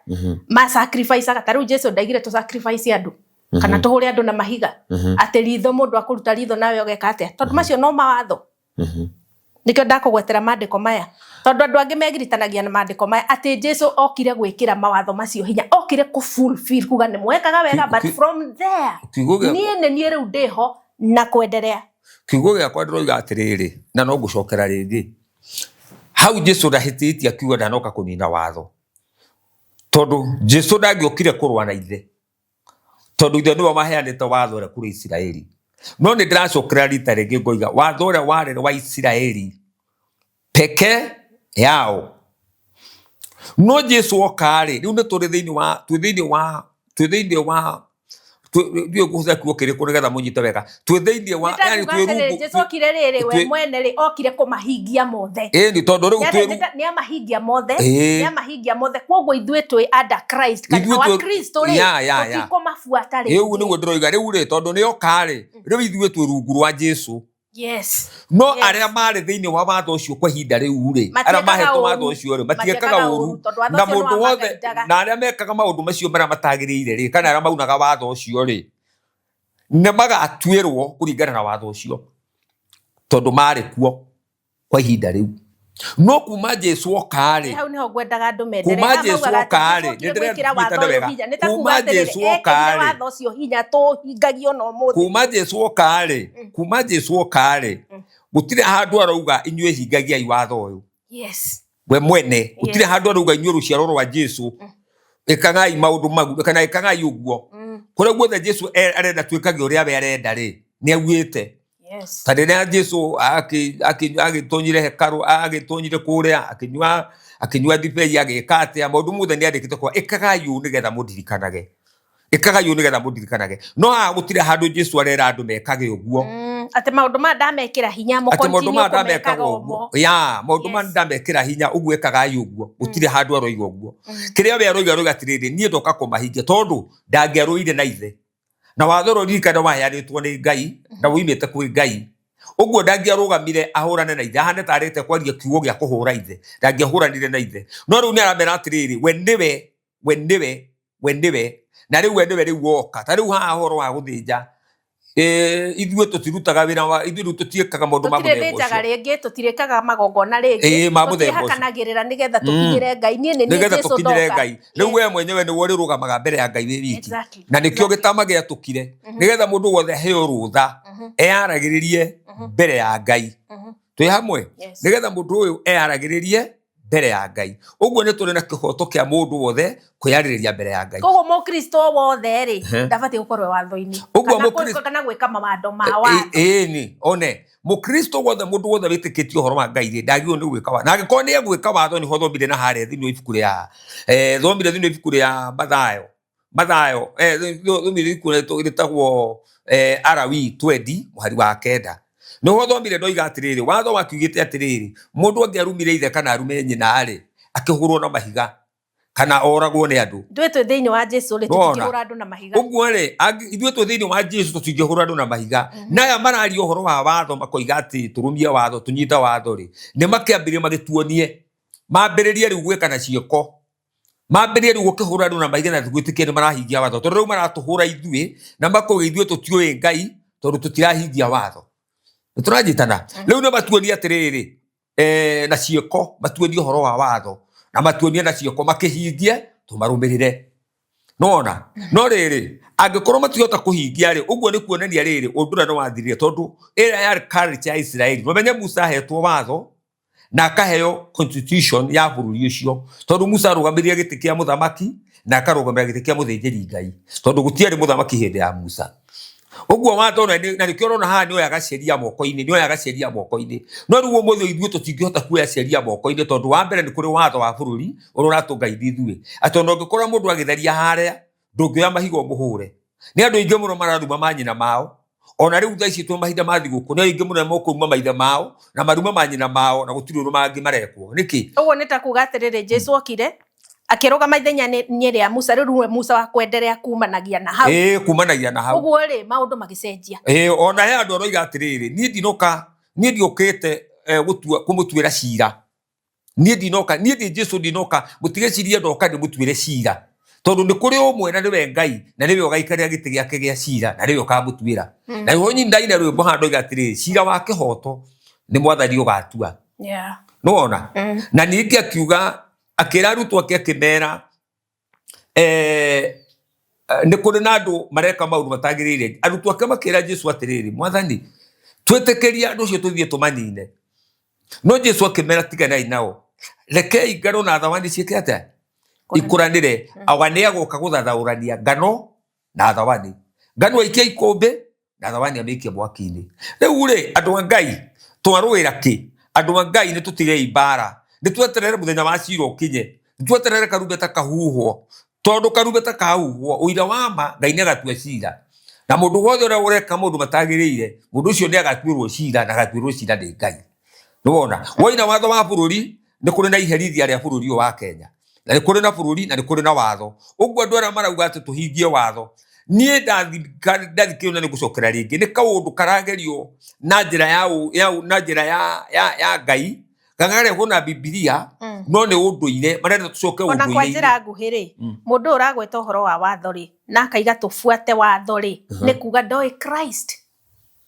ma sacrifice agataru Jesu ndaigire to sacrifice andu kana tuhure andu na mahiga ati ritho mundu akuruta ritho nawe ogeka atia tondu macio no mawatho nikyo ndakugwetera maandiko maya tondu andu angi megiritanagia na maandiko maya ati Jesu okire gwikira mawatho macio hinya okire ku fulfill kuga ni mwekaga wega but from there nie riu ndiho na kwenderea kiugo giakwa ndiroiga atiriri na no ngucokera ringi hau Jesu ndahititie akiuga ndanoka kunina watho tondu Jesu ndangiokire kurwa na ithe tondu ithe niwe maheanite watho ria kuri Israeli no ni ndiracokera rita ringi ngoiga watho ria warĩ wa Israeli peke yao no Jesu okari riu ni turi thiini wa ndio kuza kuokere kuregatha munyite wega twitheinie wa yani twirungu Jesu okire riri we mwene ri okire kumahingia mothe ni tondu riu ni amahingia mothe koguo ithue twi under Christ kana wa Kristo ri tukikumafuata ri riu niguo ndiroiga riu ri tondu ni okari riu ithue twi rungu rwa Jesu no aria mari thiini wa watho ucio kwa hinda riu ri aria mahetwo watho ucio ri matiekaga uru na mundu wothe na aria mekaga maundu macio mara matagirire ri kana aria maunaga watho ucio ri ne magatuirwo kuringana na watho ucio tondu mari kuo kwa hinda riu no kuma Jesu okari hau niho ngwendaga andu mendere kuma Jesu okari ndireka wega kuma Jesu okari watho ucio hinya tuhingagio no muthi kuma Jesu okari gutire handu arauga inyue hingagia iwatho uyu we mwene gutire handu arauga inyue ruciaro rwa Jesu ikagai maundu magu kana ikagai uguo kure guothe Jesu arenda twikage uria we arenda ri ni aguite Yes. Tadena Jesu agitonyire hekaru agitonyire kuria akinywa ndibei agikate ya maundu mothe ni andikite kwa ikagai u nigetha mudirikanage no gutire handu Jesu arera andu mekage uguo ate maundu ma ndamekira hinya mo continue kumekaga uguo ya maundu ma ndamekira hinya uguo ikagai uguo gutire handu aroiga uguo kiria we aroiga atiriri nie ndoka kumahingia tondu ndangeruire na ithe na wathoro ririkana waheanitwo ni Ngai na wuimite kwi Ngai uguo ndangiarugamire ahurane na ithe ahane tarite kwaria kiugo gia kuhura ithe ndangiahuranire na ithe no riu ni aramera atiriri we ndiwe na riu we ndiwe riu woka ta riu haha horo wa guthinja ithuĩ tutirutaga wĩra wa ithuĩ tutiĩkaga maũndũ ma mũthemba ũcio tũtirĩthĩnjaga rĩngĩ tũtirĩkaga magongona rĩngĩ tũtiĩhakanagĩrĩra nĩgetha tũkinyĩre Ngai niĩ nĩ niĩ Jesũ ndoka rĩu we mwenyewe nĩwe ũrĩrũgamaga mbere ya Ngai wĩ wiki na nĩkĩo gĩtama gĩatũkire nĩgetha mũndũ wothe aheo rũtha eyaragĩrĩrie mbere ya Ngai twĩ hamwe nĩgetha mũndũ ũyũ eyaragĩrĩrie mbere ya Ngai uguo nĩ tũrĩ na kĩhoto kĩa mũndũ wothe kwĩyarĩrĩria mbere ya Ngai koguo mũkristo wothe rĩ ndabatiĩ gũkorwo watho-inĩ uguo mũkristo kana gwĩka mawatho ma watho ni one mũkristo wothe mũndũ wothe wĩtĩkĩtie ũhoro wa Ngai rĩ ndagĩrĩirwo nĩ gwĩka watho na angĩkorwo nĩ egwĩka watho nĩho thomire na harĩa thĩinĩ wa ibuku rĩa thomire thĩinĩ wa ibuku rĩa Mathayo thomire ibuku rĩtagwo Alawii 20 mũhari wa 9 no thomire ndoiga atiriri watho wakiugite atiriri mundu angiarumire ithe kana arume nyina rĩ akihurwo na mahiga kana oragwo ni andu ithuĩ twĩ thĩinĩ wa Jesu rĩ tũtingĩhũra andũ na mahiga uguo rĩ ithuĩ twĩ thĩinĩ wa Jesu tũtingĩhũra andũ na mahiga naya mararia ũhoro wa watho makoiga atĩ tũrumie watho tũnyita watho rĩ nĩ makĩambĩrĩria magĩtuonie mambĩrĩrie rĩu gwĩka na ciĩko mambĩrĩrie rĩu gũkĩhũra andũ na mahiga na gwĩtĩkia nĩ marahingia watho tondũ rĩu maratũhũra ithuĩ na makoiga ithuĩ tũtiũĩ Ngai tondũ tũtirahingia watho turajitana riu no matuonie atiriri na ciĩko matuonie ũhoro wa watho na matuonie na ciĩko makihingie tumarumirire nona no riri angĩkorwo matihota kuhingia rĩ uguo nĩ kuonania riri ũndũra no wathirire tondu ĩrĩa ya culture ya Israeli mũmenye Musa ahetwo watho na akaheo constitution ya bũrũri ũcio tondu Musa arũgamĩrĩire gĩtĩ kĩa mũthamaki na akarũgamĩrĩra gĩtĩ kĩa mũthĩnjĩri Ngai tondu gũtiarĩ mũthamaki hĩndĩ ya Musa uguo watho na nĩkĩo ũrona haha nĩoyaga sheria moko-inĩ no rĩu ũmũthĩ ithuĩ tũtingĩhota kuoya sheria moko-inĩ tondu wa mbere nĩ kũrĩ watho wa bũrũri ũrĩa ũratũngaithia ithuĩ atĩ ona ũngĩkora mũndũ agĩtheria harĩa ndũngĩoya mahiga ũmũhũre nĩ andũ aingĩ mũno mararuma manyina mao ona rĩu thaa ici twĩ mahinda ma thigũkũ nĩ aingĩ mũno mokũruma maithe mao na maruma manyina mao na gũtirĩ ũndũ mangĩ marekwo nĩkĩ ũguo nĩ ta kuuga atĩrĩrĩ Jesu okire akĩrũgama ithenya-inĩ rĩa Musa rĩu Musa wa kwenderea kumanagia na hau kumanagia na hau uguo rĩ maũndũ magĩcenjia ona he andũ aroiga atĩrĩrĩ niĩ ndiũkĩte kũmũtuĩra cira niĩ Jesu ndinoka mũtigecirie ndoka ndĩmũtuĩre cira tondu nĩ kũrĩ ũmwe na nĩwe Ngai na nĩwe ũgaikarĩra gĩtĩ gĩake gĩa cira na nĩwe ũkamũtuĩra na iho nyindaine rwĩmbo haha ndoiga atĩrĩrĩ cira wa kĩhoto nĩ mwathani ũgatua nĩwona na ningĩ akiuga akĩra arutwo ake akĩmera nĩ kũrĩ na andũ mareka maũndũ matagĩrĩire arutwo ake makĩra Jesu atĩrĩrĩ mwathani twĩtĩkĩrie andũ ũcio tũthiĩ tũmanine no Jesu akĩmera tiganai nao rekei ngano na thawani ciĩke atĩa ikũranĩre awa nĩ agũka gũthathaũrania ngano na thawani ngano aikia ikũmbĩ na thawani amĩikie mwaki-inĩ rĩu rĩ andũ a Ngai twarũĩra kĩ andũ a Ngai nĩ tũtigei mbara nĩ tweterere mũthenya wa cira ũkinye nĩ tweterere karumbeta kahuhwo tondu karumbeta kahuhwo ũira wa ma Ngai nĩ agatua cira na mũndũ wothe ũrĩa ũreka maũndũ matagĩrĩire mũndũ ũcio nĩ agatuĩrwo cira na agatuĩrwo cira nĩ Ngai nĩwona woina watho wa bũrũri nĩ kũrĩ na iherithia rĩa bũrũri ũyũ wa Kenya na nĩ kũrĩ na bũrũri na nĩ kũrĩ na watho ũguo andũ arĩa marauga atĩ tũhingie watho niĩ ndathikĩrĩria nĩ gũcokera rĩngĩ nĩ kaũndũ karagerio na njĩra ya Ngai gagarehwo na Biblia no nĩ ũndũire marenda tũcoke ũndũire ona kwa njĩra nguhĩ rĩ mũndũ ũragweta ũhoro wa watho rĩ na akaiga tũbuate watho rĩ nĩ kuga ndoĩ Christ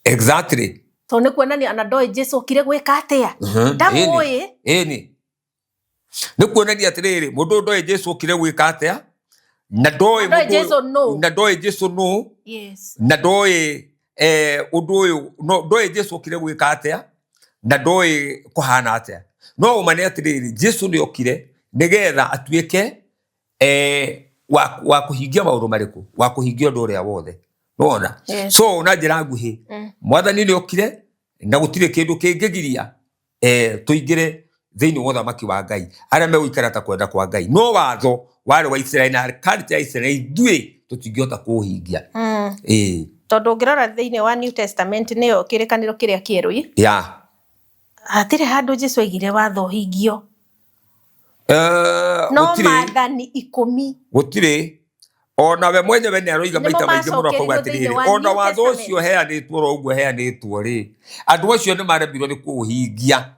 exactly to nĩ kuonania ona ndoĩ Jesu okire gwĩka atĩa ndamũĩ nĩ kuonania atĩrĩrĩ mũndũ ndoĩ Jesu okire gwĩka atĩa na ndoĩ Jesu no na ndoĩ ũndũ ũyũ ndoĩ Jesu okire gwĩka atĩa na ndoĩ kũhana atĩa no ũmane atĩrĩrĩ Jesu nĩ okire nĩgetha atuĩke wa kuhingia maundu mariku wa kuhingia undu uria wothe wona. So na njira nguhi mwathani ni okire na gutire kindu kingigiria tuingire thiini wa uthamaki wa Ngai aria meguikara ta kwenda kwa Ngai. No watho wari wa Israeli na culture ya Israeli ithue tutingihota kuhingia. Tondu ngirora thiini wa New Testament niyo kirikaniro kiria kieru atire handu Jesu aigire watho hingio no maathani 10 gutire ona we mwenyewe ni aroiga maita maingi muno kwa atiriri ona watho ucio heanitwo ro uguo heanitwo ri andu acio ni maremirwo ni kuuhingia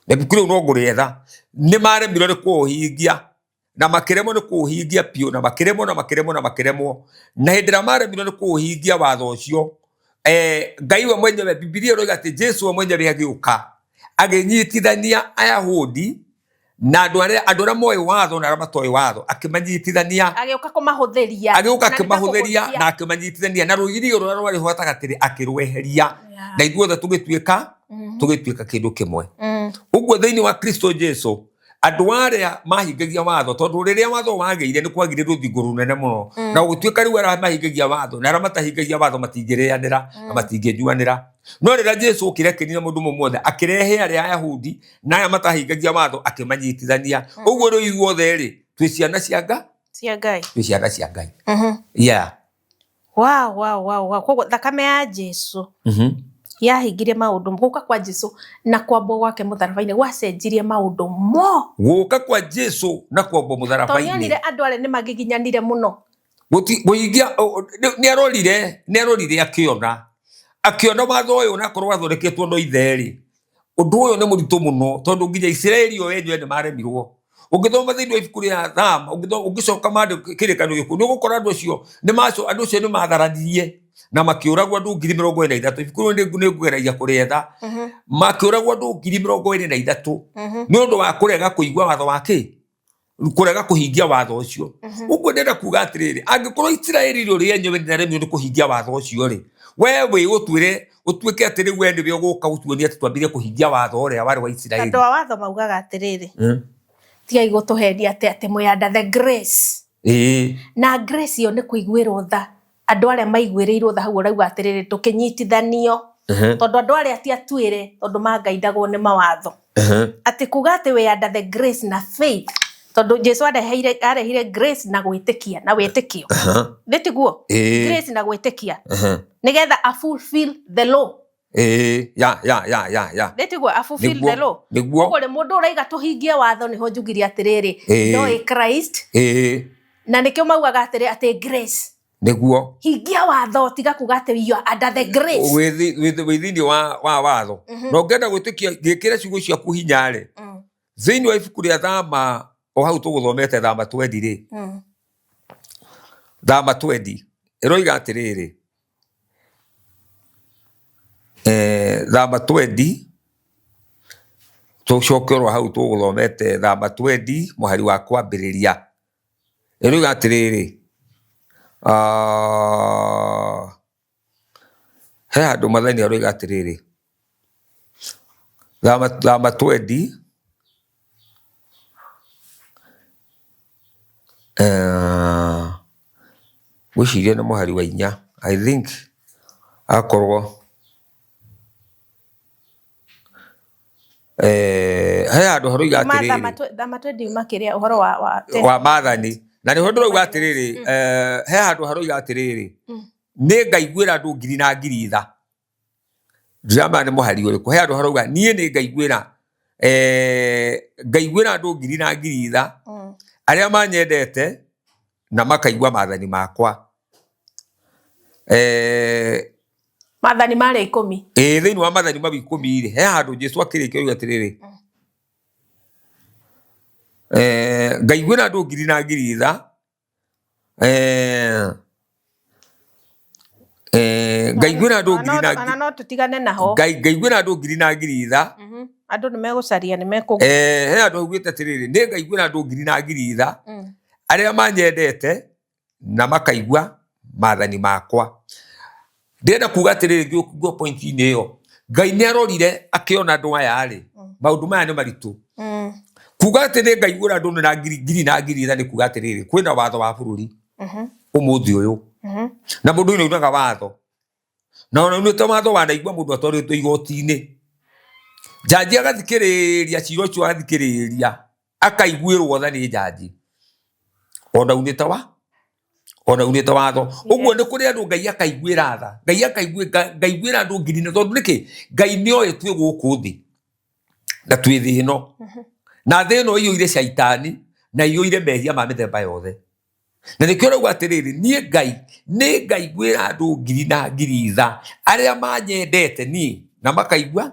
na bikuru no ngurietha ni maremirwo ni kuuhingia na makiremo ni kuuhingia pio na makiremo na hindira maremirwo ni kuuhingia watho ucio Ngai we mwenyewe Biblia iroiga ati Jesu we mwenyewe agiuka aginyitithania Ayahudi na andu aria moe watho na aria matoi watho akimanyitithania agiuka kumahuthiria na akimanyitithania na rugirio ruria rwari ho gatagatiri akirweheria na ithuothe tugituika kindu kimwe. Uguo thiini wa Kristo Jesu andu aria mahingagia watho tondu riria watho wageire ni kwagire ruthingo runene muno na gutuika riu aria mahingagia watho na aria matahingagia watho matingirianira na matingijuanira. No riria Jesu ukirekenira mundu mumwe akirehe aria Ayahudi na aria matahingagia watho akimanyitithania. Uguo riu ithuothe ri twi ciana cia Ngai twi ciana cia Ngai. Wow. Koguo thakame ya Jesu yahingire maundu guka kwa Jesu na kwambwo gwake mutharabaini gwacenjirie maundu mo guka kwa Jesu na kwambwo mutharabaini tonire andu aria ni magiginyanire muno guingia ni arorire akiona watho uyu na korwo wathondeketwo no itheri undu uyu ni muritu muno tondu nginya Israeli yo yenyewe ni maremirwo. Ungithoma thiini wa ibuku ria Thama ungicoka mande kirikanio giku ni gukora andu acio ni matharanirie na makiuragwo andu 23,000 ibuku ni ngugeragia kurietha makiuragwo andu 23,000 ni undu wa kurega kuigwa watho wake kurega kuhingia watho ucio. Uguo ndenda kuga atiriri angikorwo Israeli ri yenyewe ni naremio ni kuhingia watho ucio ri wewe utuike atiri we ni we guka utuonia ati twambire kuhingia watho uria wari wa Israeli. Andu wa watho maugaga atiriri tigai gutuheria ati muyanda the grace na grace yo ni kuigwirwo tha andu aria maigwirirwo tha hau urauga atiriri tukinyitithanio tondu andu aria ti atwire tondu mangaindagwo ni mawatho ati kuga ati we under the grace na faith tondu Jesu arehire grace na gwitikia na witikio nditiguo grace na gwitikia nigetha a fulfill the law nditiguo a fulfill the law kuri mundu uraiga tuhingie watho niho njugiria atiriri no Christ na nikio maugaga atiri ati grace niguo hingia watho tiga kuga ati you are under the grace withini wa watho no ngenda gwitikia ngikira ciugo cia kuhinyare thiini wa ibuku ria Thama o hau tuguthomete Thama 20 ri Thama 20 iroiga atiriri Thama 20 tucokerwo hau tuguthomete Thama 20 muhari wa kwambiriria iroiga atiriri he andu mathani aroiga atiriri Thama 20 wicirie na muhari wa 4 I think akorwo he andu haroiga atiriri Thama 20 makiria uhoro wa mathani na ni hondu rauga atiriri he andu haroiga atiriri ni ngaiguira andu 2,000 drama ni muhari uriku he andu haroiga nie ni ngaiguira andu 2,000 aria manyendete na makaigua mathani makwa mathani mari 10 thiini wa mathani mabi 10 ri he handu Jesu akirikio riu atiriri ngaiguira andu 2,000 ngaiguira andu 2,000 no tutigane naho ngaiguira andu 2,000 andu ni megucaria ni mekugu he andu augite atiriri ni ngaiguira andu 2,000 aria manyendete na makaigua mathani makwa. Ndenda kuga atiriri ngio point-ini iyo Ngai ni arorire akiona andu aya ri maundu maya ni maritu kuga atiriri ngaigura andu na ngiri na ngiri tha ni kuga atiriri kwina watho wa bururi umuthi uyu na mundu ni unaga watho na ona ni watho wa naigua mundu atwaritwo igoti-ini jaji agathikiriria cira ucio agathikiriria akaiguirwo tha ni jaji ona unita watho uguo ni kuri andu Ngai akaiguira tha Ngai akaiguira andu ngiri na tondu niki Ngai ni oe twi guku thi na twi thi ino na thi ino iyuire shaitani na iyuire mehia ma mithemba yothe na nikio rauga atiriri nie Ngai ni ngaiguira andu ngiri na ngiri tha aria manyendete ni na makaigua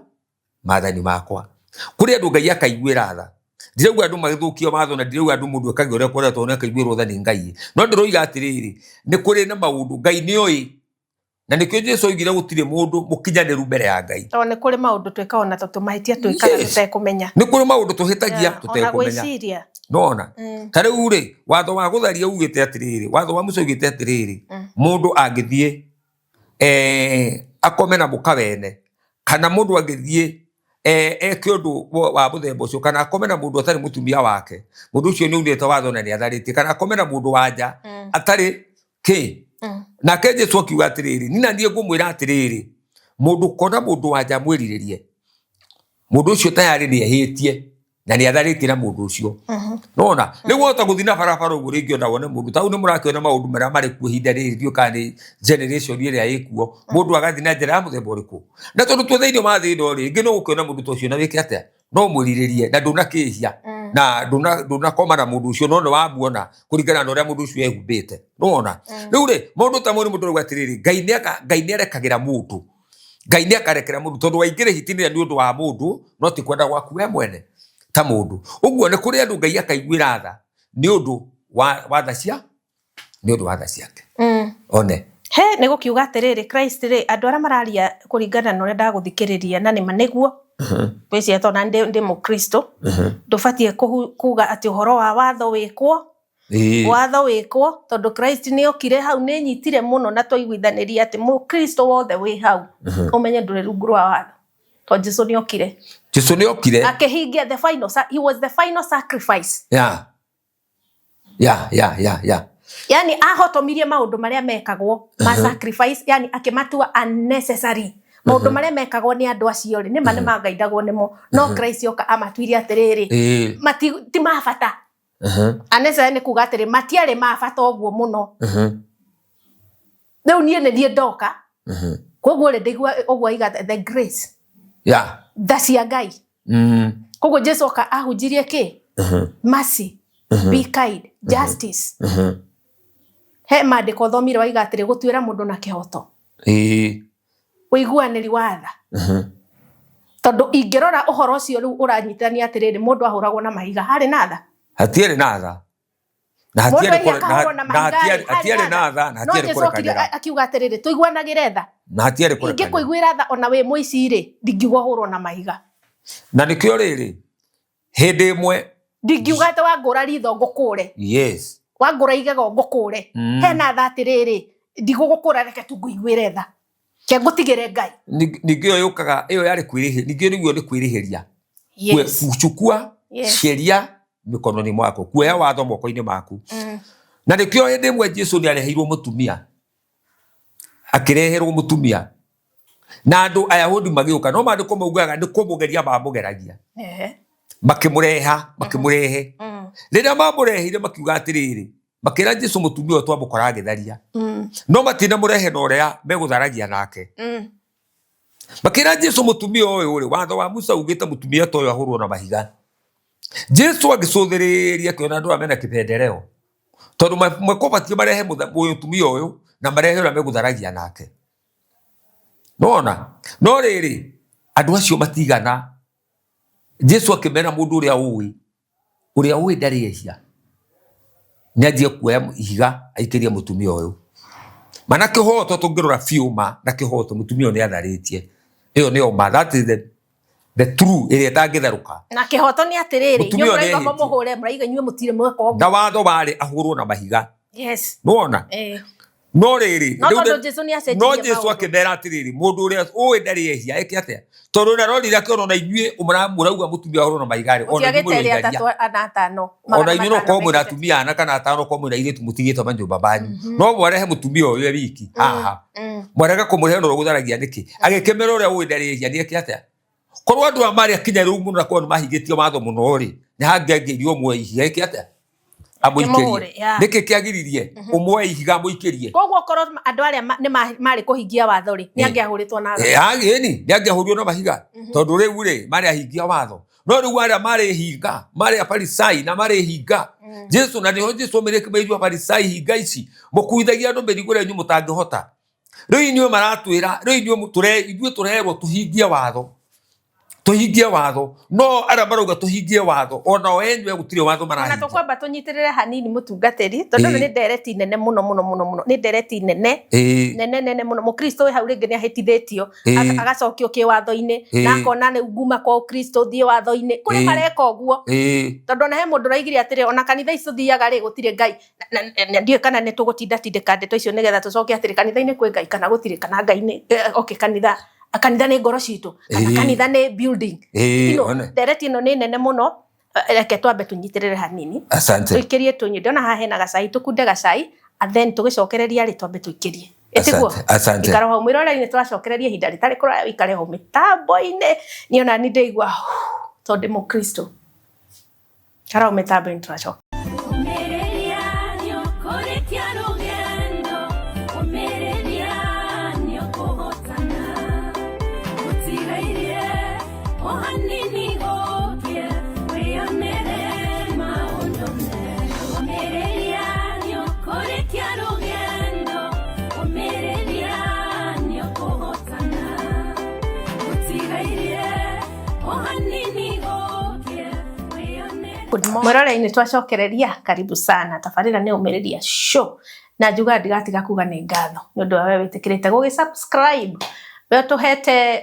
maathani makwa kuri andu Ngai akaiguira tha ndirauga andu magithukio matho na ndirauga andu mundu akage uria koretwo na akaiguirwo tha ni Ngai no ndiroiga atiriri ni kuri na maundu Ngai ni oi na nikio Jesu oigire gutire mundu mukinyaniru mbere ya Ngai ni kuri maundu twikaga na tumahitia twikaga tutekumenya ni kuri maundu tuhitagia tutekumenya nona tariu ri watho wa gutharia ugite atiriri watho wa muco ugite atiriri mundu angithie akome na mukawene kana mundu angithie eke undu wa muthemba ucio kana akome na mundu atari mutumia wake mundu ucio ni undite watho na ni athariti kana akome na mundu wanja atari ki na ke Jesu akiuga atiriri nina ndie ngumwira atiriri mundu kona mundu wanja mwiriririe mundu ucio tayari ni ehitie na ni athariti na mundu ucio nona riu ota guthina barabara uguo ringi ona wone mundu tau ni murakiona maundu maria mari kuo hinda riri thiuka ni generation iria ikuo mundu agathi na njira ya muthemba uriku na tondu twetheirio mathino ringi no gukiona mundu tocio na wiki atia no mwiriririe na ndunakihia na ndunakoma na mundu ucio no ni wamuona kuringana na uria mundu ucio ehumbite nona riu ri mundu ta muri mundu rwatiriri Ngai ni arekagira mundu Ngai ni akarekera mundu tondu waingire hitini ni undu wa mundu no ti kwenda gwaku we mwene ta mundu uguo ni kuri andu Ngai akaiguira tha ni undu wa tha ciake one he ni gukiuga atiriri Christ ri andu aria mararia kuringana na uria ndaguthikiriria na ni maniguo weci atona ndi mukristo ndubatie kuga ati uhoro wa watho wikwo tondu Christ ni okire hau ni nyitire muno na twaiguithaniria ati mukristo wothe wi hau umenye nduri rungu rwa watho to Jesu ni okire akihingia he was the final sacrifice yani ahotomirie maundu maria mekagwo ma sacrifice yani akimatua unnecessary maundu maria mekagwo ni andu acio ri ni mangaidagwo nimo no Christ yoka amatuirie atiriri ti mabata unnecessary ni kuga atiri matiari mabata oguo muno riu nie ni ndoka koguo ri ndigua oguo iga the grace tha cia Ngai koguo Jesu oka ahunjirie ki mercy be kind justice he mandiko thomire waiga atiri gutwira mundu na kihoto uiguaniri watha tondu ingirora uhoro ucio riu uranyitania atiriri mundu ahuragwo na mahiga hari na tha hatiari na tha na hatiari na tha na hatiari kurekanira akiuga atiriri tuiguanagire tha na hatiari kurekanira ingikuiguira tha ona we muici ri ndingiuga hurwo na mahiga na nikio riri hindi imwe ndingiuga ati wangura ritho ngukure wangura igego ngukure hena tha atiriri ndigugukura reke tu nguiguire tha ke ngutigire Ngai ningio yukaga iyo yari kwirihi ningio niguo ni kwirihiria kuchukua sheria mikononi mwako kuoya watho moko-ini maku na nikio hindi imwe Jesu ni areheirwo mutumia akireherwo mutumia na andu Ayahudi magiuka no mandiko maugaga ni kumugeria mamugeragia makimurehe riria mamurehire makiuga atiriri makira Jesu mutumia twamukora agitharia no matina murehe na uria megutharagia nake makira Jesu mutumia uyu ri watho wa Musa ugite mutumia toyo ahurwo na mahiga Jesu agicuthiriria kiona andu amena kipendereo tondu makobatie marehe mutumia uyu na marehe uria megutharagia nake no riri andu acio matigana Jesu akimera mundu uria uwi ndari ehia ni anjie kuoya ihiga aikirie mutumia uyu mana kihoto tungirora fiuma na kihoto mutumia ni atharitie iyo ni oma that is the true area tangitharuka na kihoto ni atiriri nyumba muhure muraiga nyue mutire mweko na watho bari ahurwo na mahiga yes nuona no riri no tondu Jesu ni acenjirie no Jesu akimera atiriri mundu uria uwe ndari ehia eke atia tondu na rori rake ona inyue murauga mutumia horo na maigari ona inyue atano ona inyue no ko mwira atumia ana kana atano ko mwira iritu mutigite manyumba banyu no mwarehe mutumia uyu wiki haha mwarega kumurihe no gutharagia niki agikemera uria uwe ndari ehia ni eke atia korwo andu amari akinya riu muno na ko mahigitio matho muno ri ni hangiangirio mwe ihia eke atia amuikirie niki kiagiririe umwe ihiga muikirie koguo korwo andu aria ni mari kuhingia watho ri ni angiahuritwo na ni angiahurio na mahiga tondu riu ri mari ahingia watho no riu aria mari hinga mari Afarisai na mari hinga Jesu na niho Jesu mereke meiru Afarisai hinga ici mukuithagia andu merigo renyu mutangihota riu inyue maratwira riu inyue turerwo tuhingie watho no ara marauga tuhingie watho ona o enyu gutire watho marahingia na tukwamba tunyitirire hanini mutungatiri tondu ni ndereti nene muno ni ndereti nene muno mukristo we hau ringi ni ahitithitio agacokio ki watho-ini na akona ni nguma kwa Kristo thie watho-ini kuri mareka uguo tondu na he mundu raigire atiri ona kanitha icio thiaga ri gutire Ngai ndiye kana ni tugutinda tindika ndeto icio nigetha tucoke atiri kanitha-ini kwi Ngai kana gutire kana Ngai kanitha ni ngoro citu kana kanitha ni building ndereti ino ni nene muno reke twambe tunyitirire hanini tuikirie tunyi ndona haha hena gacai tukunde gacai and then tugicokereria ri twambe tuikirie etiguo ikara ho mwirore-ini twacokereria hinda ritari kuraya ikare ho mitambo-ini niona ni ndeigua tondu mukristo kara ho mitambo-ini twacoka mwirore-ini twacokereria karibu sana tabarira ni umiriria show na njuga ndigatiga kuga ni ngatho ni undu wa we witikirite gugisubscribe we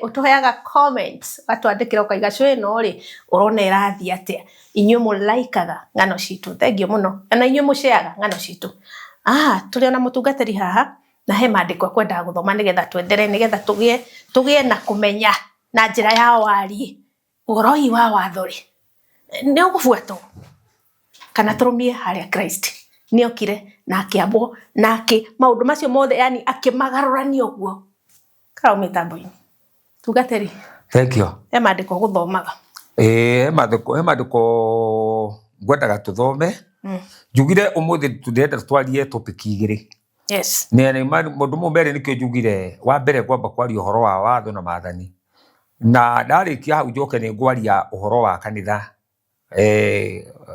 utuheaga comments watwandikira ukaiga show ino ri urona irathi atia inyue mulaikaga ng'ano citu thengio muno na inyue muceaga ng'ano citu turi ona mutungatiri haha na he mandiko kwenda guthoma nigetha twendere nigetha tugie na kumenya na njira ya wari uroi wa watho ri ni ugubuatwo kana turumie haria Christ ni okire na akiambo na maundu macio mothe yani akimagarurania uguo kara mitambo-ini tungateri thank you mandiko guthomaga mandiko ngwendaga tuthome njugire umuthi tundirenda twarie topic igiri ni mundu mumere nikio njugire wa mbere kwamba kwaria uhoro wa watho na maathani na ndarikia hau njoke ni ngwaria uhoro wa kanitha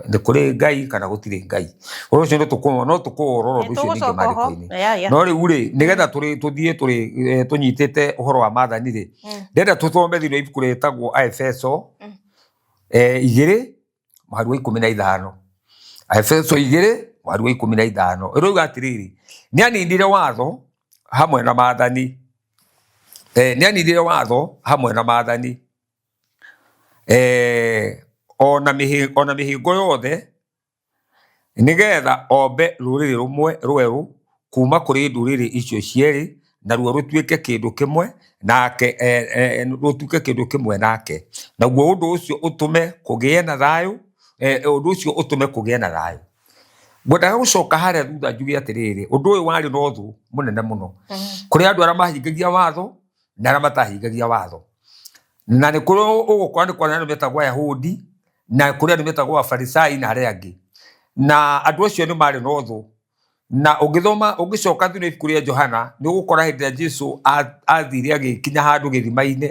ni kuri Ngai kana gutire Ngai ucio ndo tukuororo rucio ningi mandiko-ini no riu ri nigetha tuthie tunyitite uhoro wa maathani ri ndenda tuthome thiro ibuku ritagwo Efeso 2 muhari wa 15 Efeso 2 muhari wa 15 iroiga atiriri ni anindire watho hamwe na maathani ona mihingo yothe nigetha ombe ruriri rumwe rweru kuma kuri nduriri icio cieri na ruo rutuike kindu kimwe nake rutuike kindu kimwe nake naguo undu ucio utume kugie na thayu ngwendaga gucoka haria thutha njuge atiriri undu uyu wari no thu munene muno kuri andu aria mahingagia watho na aria matahingagia watho na ni kuri ugukora ni kwa andu metagwo Ayahudi na kuri andu metagwo Afarisai na aria angi na andu acio ni mari no thu na ugicoka thune ibuku ria Johana ni ugukora hindi ya Jesu athire agikinya handu githima-ini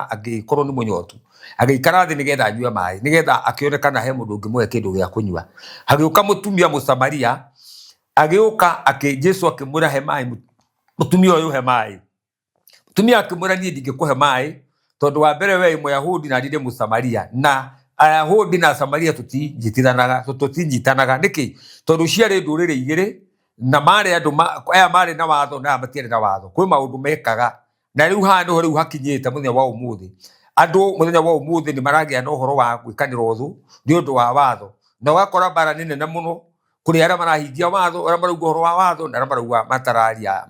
agikorwo ni munyotu agikara thi nigetha anyue mai nigetha akionekana he mundu ungimuhe kindu gia kunyua hagiuka mutumia Musamaria agiuka Jesu akimura he mai mutumia uyu he mai mutumia akimura ni ndingikuhe mai tondu wa mbere we Muyahudi na ndinde Musamaria na Ayahudi na Samaria tutinjitanaga niki tondu ciari nduriri igiri na mari andu aya mari na watho na matiere na watho kwi maundu mekaga na riu handu riu hakinyite muthenya wa umuthi andu muthenya wa umuthi ni maragia na uhoro wa gwikanira uthu ni undu wa watho na wakora bara nene na muno kuri ara marahingia watho ara marauga horo wa watho na ara marauga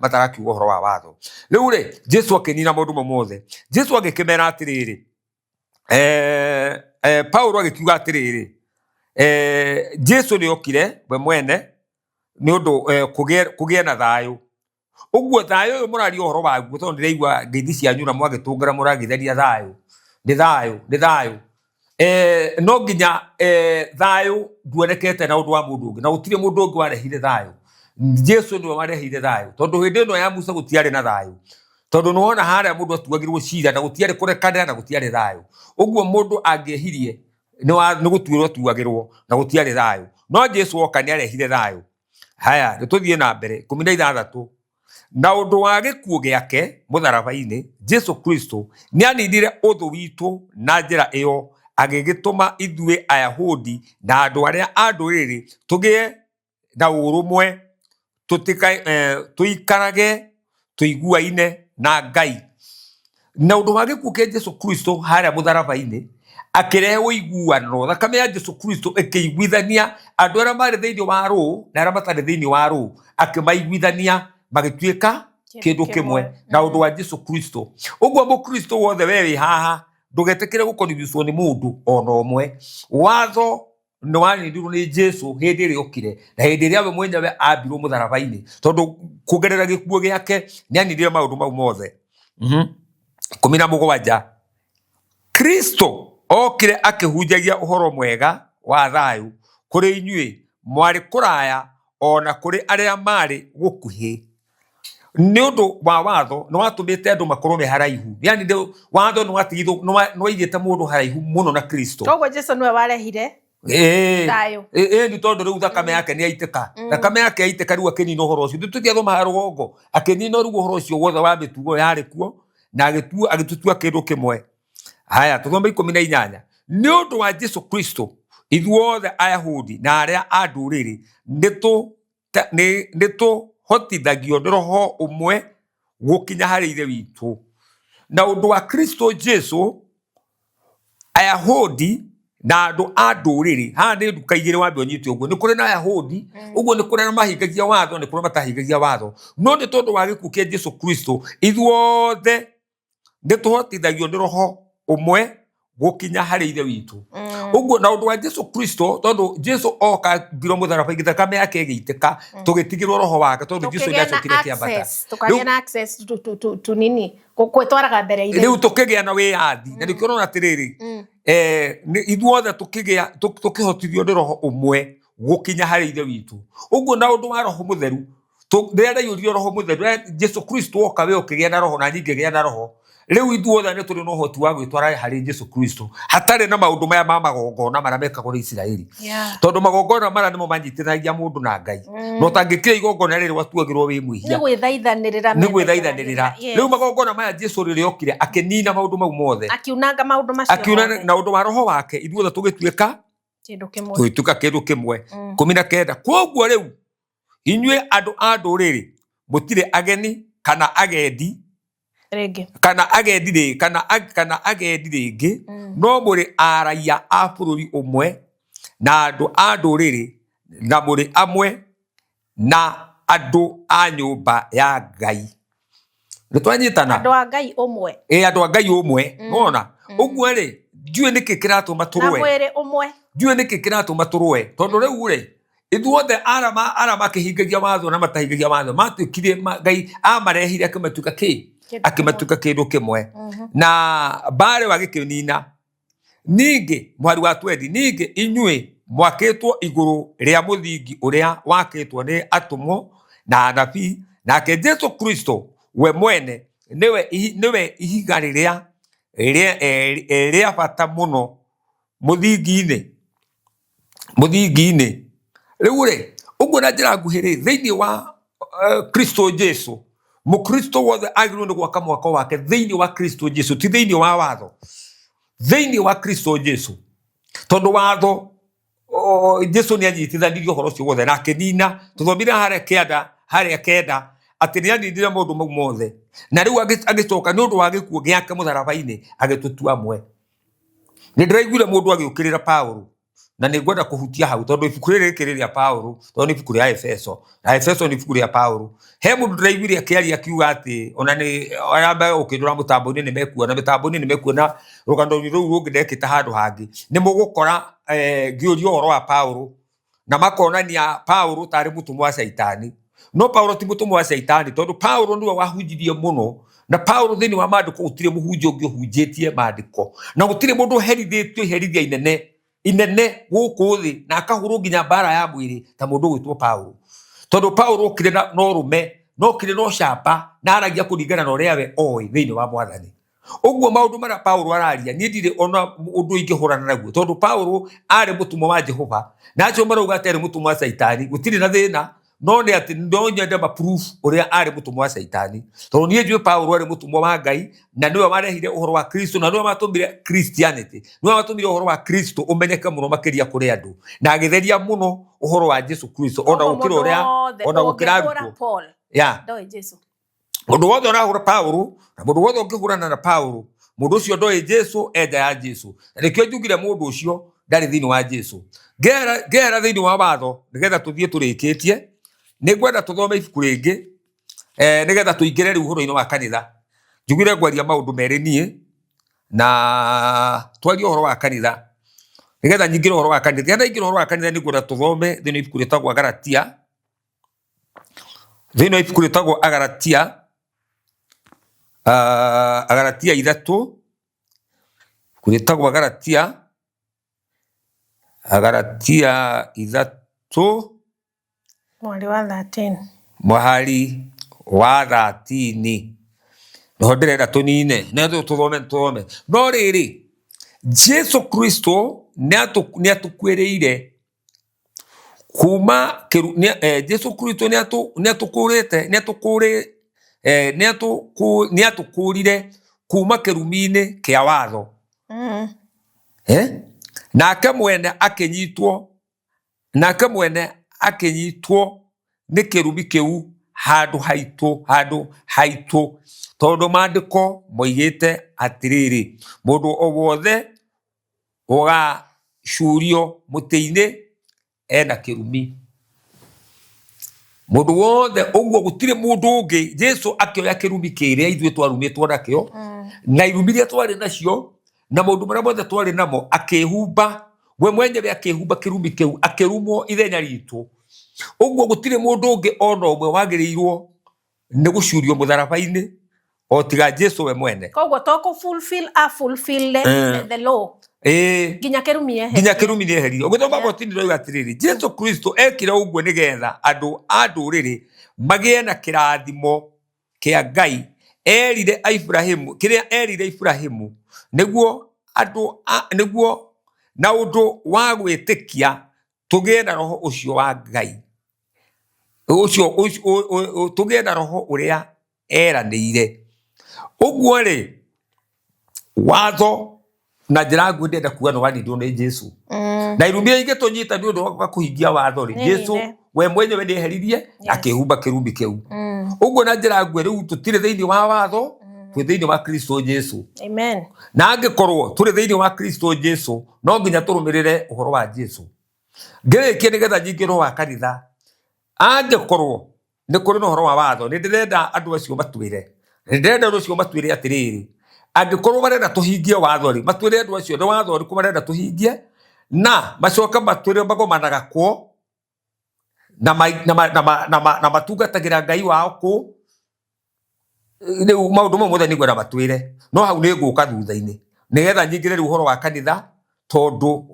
matarakiuga horo wa watho. Riu ri Jesu akinina maundu mothe. Jesu agikimera atiriri Paulo agikiuga atiriri Jesu ni okire we mwene ni undu kugie na thayu. Uguo thayu uyu murario horo waguo tondu ndiraigua ngeithi cianyu na mwagitungara muragitheria thayu. Ni thayu no nginya thayu duonekete na undu wa mundu ungi na gutire mundu ungi warehire thayu. Jesu niwe warehire thayu tondu hindi ino ya Musa gutiari na thayu tondu nuona haria mundu atuagirwo cira na gutiari kurekanira na gutiari thayu. Uguo mundu angiehirie ni gutuirwo tuagirwo na gutiari thayu no Jesu oka ni arehire thayu. Haya nituthie na mbere 16 na undu wa gikuo giake mutharabaini Jesu Kristo ni anindire uthu witu na njira iyo agigituma ithue Ayahudi na andu aria a nduriri tugie na urumwe tuikarage tuiguaine na Ngai. Na undu wa gikuo kia Jesu Kristo haria mutharabaini akirehe uiguano thakame ya Jesu Kristo ikiguithania andu aria mari thiini wa ruu na aria matari thiini wa ruu akimaiguithania magituika kindu kimwe na undu wa Jesu Kristo. Uguo mukristo wothe wewe haha ndugetekere gukonibiswo ni mundu ona umwe. Watho no wanindirwo ni Jesu hindi ri okire na hindi ri we mwenyewe ambirwo mutharabaini tondu kugerera gikuo giake ni anindire maundu mau mothe. 17 Kristo okire akihunjagia uhoro mwega wa thayu kuri inyui mwari kuraya ona kuri aria mari gukuhi. Ni undu wa watho no watumite andu makorwo me haraihu. Yani ndio watho no watigitho no igite mundu haraihu muno na Kristo. Togo Jesu niwe warehire thayu. Ni tondu riu thakame yake ni aitika. Thakame yake aitika riu akinina uhoro ucio. Tutithoma harugongo akinina riu uhoro ucio wothe wa mitugo yari kuo na agitutua kindu kimwe. Haya tuthome 18 ni undu wa Jesu Kristo ithuothe Ayahudi na aria a nduriri nitu hotithagio ni roho umwe gukinya hari ithe witu. Na undu wa Kristo Jesu Ayahudi na andu a nduriri ha ni nduka igire wambe onyite uguo ni kuri na Ayahudi uguo ni kuri na mahingagia watho ni kuri matahingagia watho no ni tondu wa gikuo kia Jesu Kristo ithuothe nituhotithagio ni roho umwe gukinya hari ithe witu. Uguo na undu wa Jesu Kristo tondu Jesu oka biro mutharabaini thakame yake igiitika tugitigirwo roho wake tondu Jesu ni acokire kiambata tukagia na access to nini gwitwaraga mbere ithe riu tukigia na wiathi na nikirona atiriri ithuothe tukihotithio ni roho umwe gukinya hari ithe witu. Uguo na undu wa roho mutheru riria ndayurio roho mutheru Jesu Kristo oka we ukigia na roho na nyingigia na roho riu ithuothe ni turi no hoti wa gwitwara hari Jesu Kristo hatari na maundu maya ma magongona maria mekagwo ni Israeli tondu magongona maria nimo manyitithagia mundu na Ngai no tangikira igongona riri watuagirwo wi mwihia ni gwithaithanirira riu magongona maya Jesu riri okire akinina maundu mau mothe akiunanga maundu macio akiuna na undu wa roho wake ithuothe tugituika kindu kimwe 19 koguo riu inyue andu a nduriri mutire ageni kana agendi kana agendi ringi no muri araia a bururi umwe na andu a nduriri na muri amwe na andu a nyumba ya Ngai. Nitwanyitana andu a Ngai umwe andu a Ngai umwe wona uguo ri njue niki kiratuma turwe na mwere umwe njue niki kiratuma turwe tondu riu ri ithuothe ara makihingagia watho na matahingagia watho matuikire Ngai amarehire akimatuika kindu kimwe na bare wagikinina ningi mwari wa twendi ningi inyue mwakitwo iguru ria muthingi uria wakitwo ni atumwo na anabii nake Jesu Kristo we mwene niwe ihiga riria bata muno muthingi-ini riu ri uguo na njira nguhiri thiini wa Kristo Jesu mukristo wothe agirwo ni gwaka mwaka wake thiini wa Kristo Jesu ti thiini wa watho thiini wa Kristo Jesu tondu watho Jesu ni anyitithanirio horo cio wothe na akinina tuthomire haria kenda ati ni anindire maundu mau mothe na riu agicoka ni undu wa gikuo giake mutharabaini agitutua amwe. Ni ndiraiguire mundu agiukirira Paulo na nĩ ngwenda kũhutia hau tondũ ibuku rĩrĩ rĩa Paulo tondũ nĩ ibuku rĩa Efeso na Efeso nĩ ibuku rĩa Paulo. He mũndũ ndĩraiguire akĩaria akiuga atĩ ona nĩ aramba ũkĩndora mũtambo-inĩ nĩ mekuona mĩtambo-inĩ nĩ mekuona rũgano-inĩ rũu rũngĩ ndekĩte handũ hangĩ nĩ mũgũkora ngĩũria ũhoro wa Paulo na makonania Paulo tarĩ mũtumwa wa Saitani. No Paulo ti mũtumwa wa Saitani tondũ Paulo nĩwe wahunjirie mũno, na Paulo thĩinĩ wa maandĩko gũtirĩ mũhunjia ũngĩ ũhunjĩtie maandĩko na gũtirĩ mũndũ ũherithĩtio iherithia inene gũkũ thĩ na akahũrwo nginya mbara ya mwĩrĩ ta mũndũ ũgwĩtwo Paulo. Tondũ Paulo okire na ũrũme no okire no camba na aragia kũringana na ũrĩa we oĩ thĩinĩ wa Mwathani. Ũguo maũndũ marĩa Paulo araria niĩ ndirĩ ona ũndũ ingĩhũrana naguo tondũ Paulo arĩ mũtumwa wa Jehova na acio marauga atĩ arĩ mũtumwa wa Saitani gũtirĩ na thĩna, no nĩ atĩ no nyende ma-proof ũrĩa arĩ mũtumwa wa Saitani tondũ niĩ njũĩ Paulo arĩ mũtumwa wa Ngai na nĩwe marehire ũhoro wa Kristo na nĩwe matũmire Christianity, nĩwe matũmire ũhoro wa Kristo ũmenyeke mũno makĩria kũrĩ andũ na agĩtheria mũno ũhoro wa Jesu Kristo ona gũkĩra ũrĩa ona gũkĩra arutwo. Ndoĩ Jesu. Mũndũ wothe ũrahũra Paulo na mũndũ wothe ũngĩhũrana na Paulo mũndũ ũcio ndoĩ Jesu enja ya Jesu. Na nĩkĩo njugire mũndũ ũcio ndarĩ thĩinĩ wa Jesu. Ngera thĩinĩ wa watho nĩgetha tũthiĩ tũrĩkĩtie. Nĩ ngwenda tũthome ibuku rĩngĩ nĩgetha tũingĩre rĩu ũhoro-inĩ wa kanitha. Njugire ngwaria maũndũ merĩ niĩ na twarie ũhoro wa kanitha nĩgetha nyingĩre ũhoro wa kanitha. Nĩgetha ingĩre ũhoro wa kanitha nĩ ngwenda tũthome thĩinĩ wa ibuku rĩtagwo Agalatia. Thĩinĩ wa ibuku rĩtagwo Agalatia Agalatia 3 kurĩtagwo Agalatia 3 mweri wa 13 mwahari wa 13 no ndĩrenda tũnine na tũthome. No rĩrĩ Jesu Kristo nĩ atũkwĩrĩire kuma Jesu Kristo nĩ atũkũrire kuma kĩrumi-inĩ kĩa watho. Nake mwene akĩnyitwo nĩ kĩrumi kĩu handũ haitũ tondũ maandĩko moigĩte atĩrĩrĩ mũndũ o wothe ũgacurio mũtĩ-inĩ ena kĩrumi. Mũndũ wothe ũguo gũtirĩ mũndũ ũngĩ. Jesu akĩoya kĩrumi kĩrĩa ithuĩ twarumĩtwo nakĩo na irumi iria twarĩ nacio na maũndũ marĩa mothe twarĩ namo akĩhumba we mwenyewe akĩhumba kĩrumi kĩu akĩrumwo ithenya ritũ. Ũguo gũtirĩ mũndũ ũngĩ ona ũmwe wagĩrĩirwo nĩ gũcurio mũtharaba-inĩ o tiga Jesu we mwene. Koguo to fulfill the law. Nginya kĩrumi nĩ eheririo. Ũgĩthoma Botini ndoiga atĩrĩrĩ Jesu Kristo ekire ũguo nĩgetha andũ a ndũrĩrĩ magĩe na kĩrathimo kĩa Ngai erire Ibrahimu kĩrĩa erire Ibrahimu nĩguo na ũndũ wa gwĩtĩkia tũgĩe na roho ũcio wa Ngai tũgĩe na roho ũrĩa eranĩire. Ũguo rĩ watho na njĩra nguhĩ ndĩenda kuga nĩ wanindwo nĩ Jesu na irumi ingĩ tũnyita nĩ ũndũ wa kũhingia watho rĩ Jesu we mwenyewe nĩ eheririe akĩhumba kĩrumi kĩu. Ũguo na njĩra nguhĩ rĩu tũtirĩ thĩinĩ wa watho twĩ thĩinĩ wa Kristo Jesu. Amen. Na angĩkorwo tũrĩ thĩinĩ wa Kristo Jesu no nginya tũrũmĩrĩre ũhoro wa Jesu. Ngĩrĩkia nĩgetha nyingĩre ũhoro wa kanitha angĩkorwo nĩ kũrĩ na ũhoro wa watho nĩ ndĩrenda andũ acio matwĩre atĩrĩrĩ angĩkorwo marenda tũhingie watho rĩ matwĩre andũ acio nĩ watho ũrĩkũ marenda tũhingie na macoka matwĩre magomanaga kwo na matungatagĩra Ngai wao kũ. Rĩu maũndũ mamwe mothe nĩ ngwenda matwĩre no hau nĩ ngũka thutha-inĩ nĩgetha nyingĩre rĩu ũhoro wa kanitha tondũ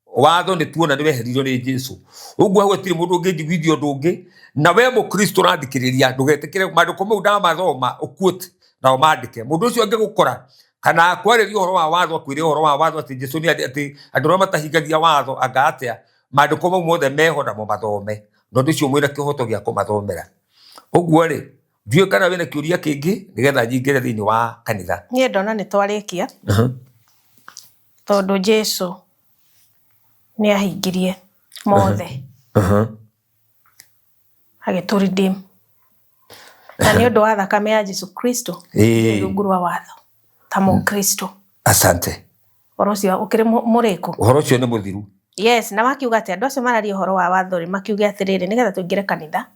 watho nĩ tuona nĩ weheririo nĩ Jesu. Ũguo hau hatirĩ mũndũ ũngĩnjiguithia ũndũ ũngĩ na we mũkristo ũrathikĩrĩria ndũgetĩkĩre maandĩko mau ndamathoma ũquote nao maandĩke. Mũndũ ũcio angĩgũkora kana kwarĩria ũhoro wa watho akwĩre ũhoro wa watho atĩ Jesu nĩ atĩ andũ arĩa matahingagia watho anga atĩa maandĩko mau mothe meho namo mathome no ũndũ ũcio mwĩna kĩhoto gĩa kũmathomera. Ũguo rĩ ndiũĩ kana wĩna kĩũria kĩngĩ nĩgetha nyingĩre thĩinĩ wa kanitha. Niĩ ndona nĩ twarĩkia tondũ Jesu nĩ ahingirie mothe agĩtũredeem na nĩ ũndũ wa thakame ya Jesu Kristo rungu rwa watho ta mũkristo. Asante. horo cio ukire muriku horo cio ni muthiru yes na wakiuga ati andu acio mararia horo wa watho ri makiuge atiriri nigetha tuingire kanitha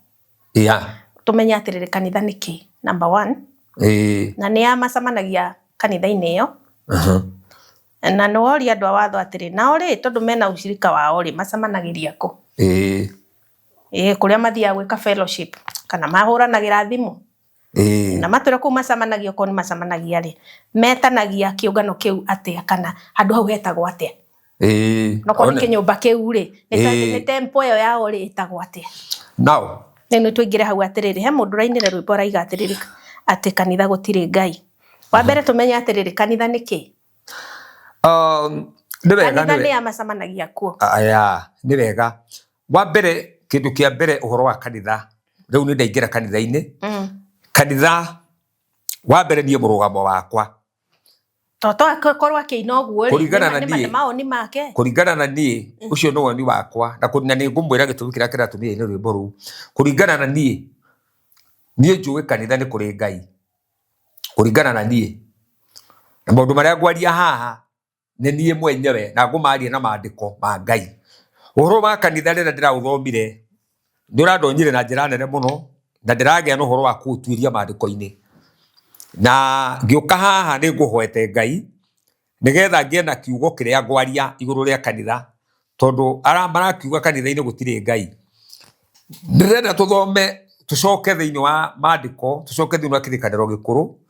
tumenye atiriri kanitha niki number 1 na ni ya macamanagia kanitha-ini iyo na no ori andu a watho atiri na ori tondu mena ushirika wao ri macamanagiria ku kuria mathia gwika fellowship kana mahuranagira thimu na matura ku macamanagio ko ni macamanagia ri metanagia kiungano kiu atia kana handu hau hetagwo atia no ko ni kinyumba kiu ri ni tempo yo ya ori itagwo atia now ni tuingire hau atiriri he mundu rainire rwimbo raiga atiriri ati kanitha gutiri ngai wa mbere tumenye atiriri kanitha niki ni wega kanitha ni amacamanagia kuo aya ni wega wa mbere kindu kia mbere uhoro wa kanitha riu ni ndaingira kanitha-ini kanitha wa mbere ni murugamo wakwa toto akorwa kiina oguo ri ni maoni make kuringana na nie ucio no woni wakwa na ni ngumwira gitumi kiria kiratumia ini rwimbo ru kuringana na nie njui kanitha ni kuri ngai kuringana na nie na maundu maria ngwaria haha ni nie mwenyewe na ngumaria na maandiko ma ngai uhoro wa kanitha rira ndiraũthomire ndurandonyire na njira nene muno na ndiragia no uhoro wa kutuiria maandiko-ini na ngiuka haha ni nguhoete ngai nigetha ngie na kiugo kiria ngwaria iguru ria kanitha tondu marakiuga kanitha-ini gutiri ngai ndirenda tuthome tucoke thiini wa maandiko tucoke thiini wa kirikaniro gikuru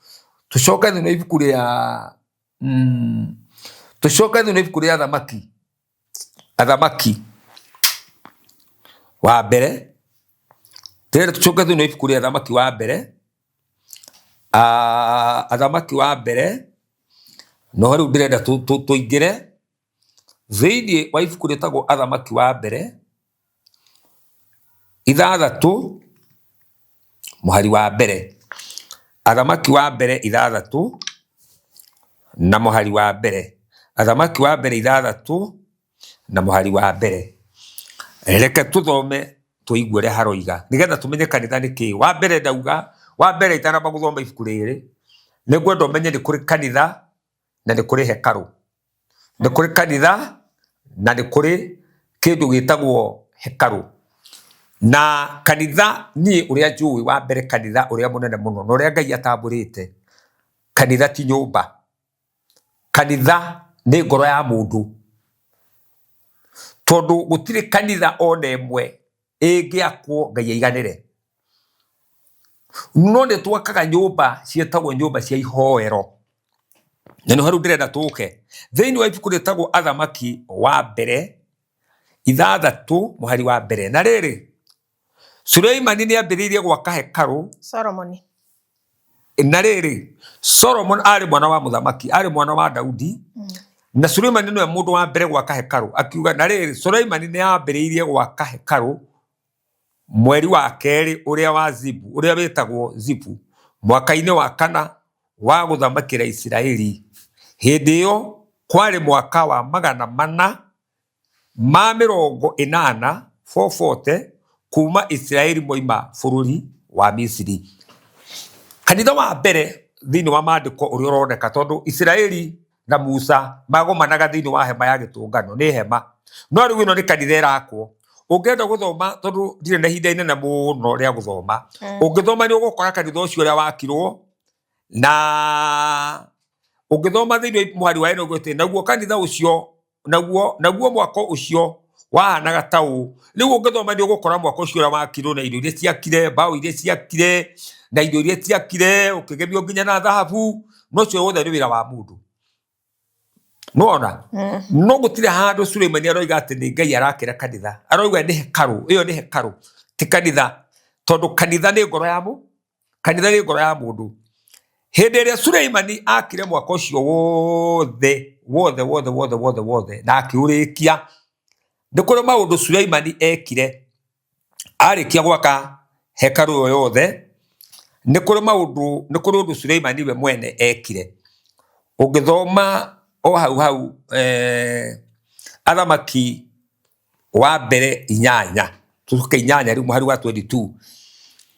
tucoke thiini wa ibuku ria tucoke thiini wa ibuku ria athamaki wa mbere tere tucoke thiini wa ibuku ria athamaki wa mbere athamaki wa mbere no riu ndirenda tuingire thiini wa ibuku ritagwo athamaki wa mbere 6 muhari wa mbere athamaki wa mbere 6 na muhari wa mbere athamaki wa mbere 6 na muhari wa mbere reke tuthome tuigue ria haroiga nigetha tumenye kanitha niki wa mbere ndauga wa mbere itanamba guthoma ibuku riri niguo menye ni kuri kanitha na ni kuri hekaru ni kuri kanitha na ni kuri kindu gitagwo hekaru na kanitha ni uria njui wa mbere kanitha uria munene muno no uria ngai atamburite kanitha ti nyumba kanitha ni ngoro ya mundu tondu gutire kanitha ona emwe ingiakwo ngai aiganire no ne twakaga nyumba cietagwo nyumba cia ihoero na no haru ndirenda tuke thiini wa ibuku ritagwo athamaki wa mbere 6 muhari wa mbere na riri Suleimani ni ambiriirie gwaka hekaru Solomon na riri Solomon ari mwana wa muthamaki ari mwana wa Daudi na Suleimani niwe mundu wa mbere gwaka hekaru akiuga na riri Suleimani ni ambiriirie gwaka hekaru mweri wa keri uria wa Zibu uria wetagwo Zibu mwaka-ini wa 4 wa guthamakira Israeli hindi yo kwari mwaka wa 480 kuma Israeli moima bururi wa Misiri kanitha wa mbere thiini wa maandiko uria uroneka tondu Israeli na Musa magomanaga thiini wa hema ya gitungano ni hema no riu ino ni kanitha irakwo ungenda guthoma tondu ndire na hinda inene muno ria guthoma ungithoma ni ugukora kanitha ucio uria wakirwo na ungithoma thiini wa muhari wa eno gwete naguo kanitha ucio naguo mwaka ucio wahanaga tau riu ungithoma ni ugukora mwaka ucio uria wakirwo na indo iria ciakire mbao iria ciakire na indo iria ciakire ukigemio nginya na dhahabu no cio wothe ni wira wa mundu Nuona no gutire handu Suleimani aroiga ati ni ngai arakira kanitha aroiga ni hekaru iyo ni hekaru ti kanitha tondu kanitha ni ngoro ya kanitha ni ngoro ya mundu hindi iria Suleimani akire mwaka ucio wothe na akiurikia ni kuri maundu Suleimani ekire arikia gwaka hekaru yo yothe ni kuri undu Suleimani we mwene ekire ungithoma o hau athamaki wa mbere 8 tuke 8 riu muhari wa 22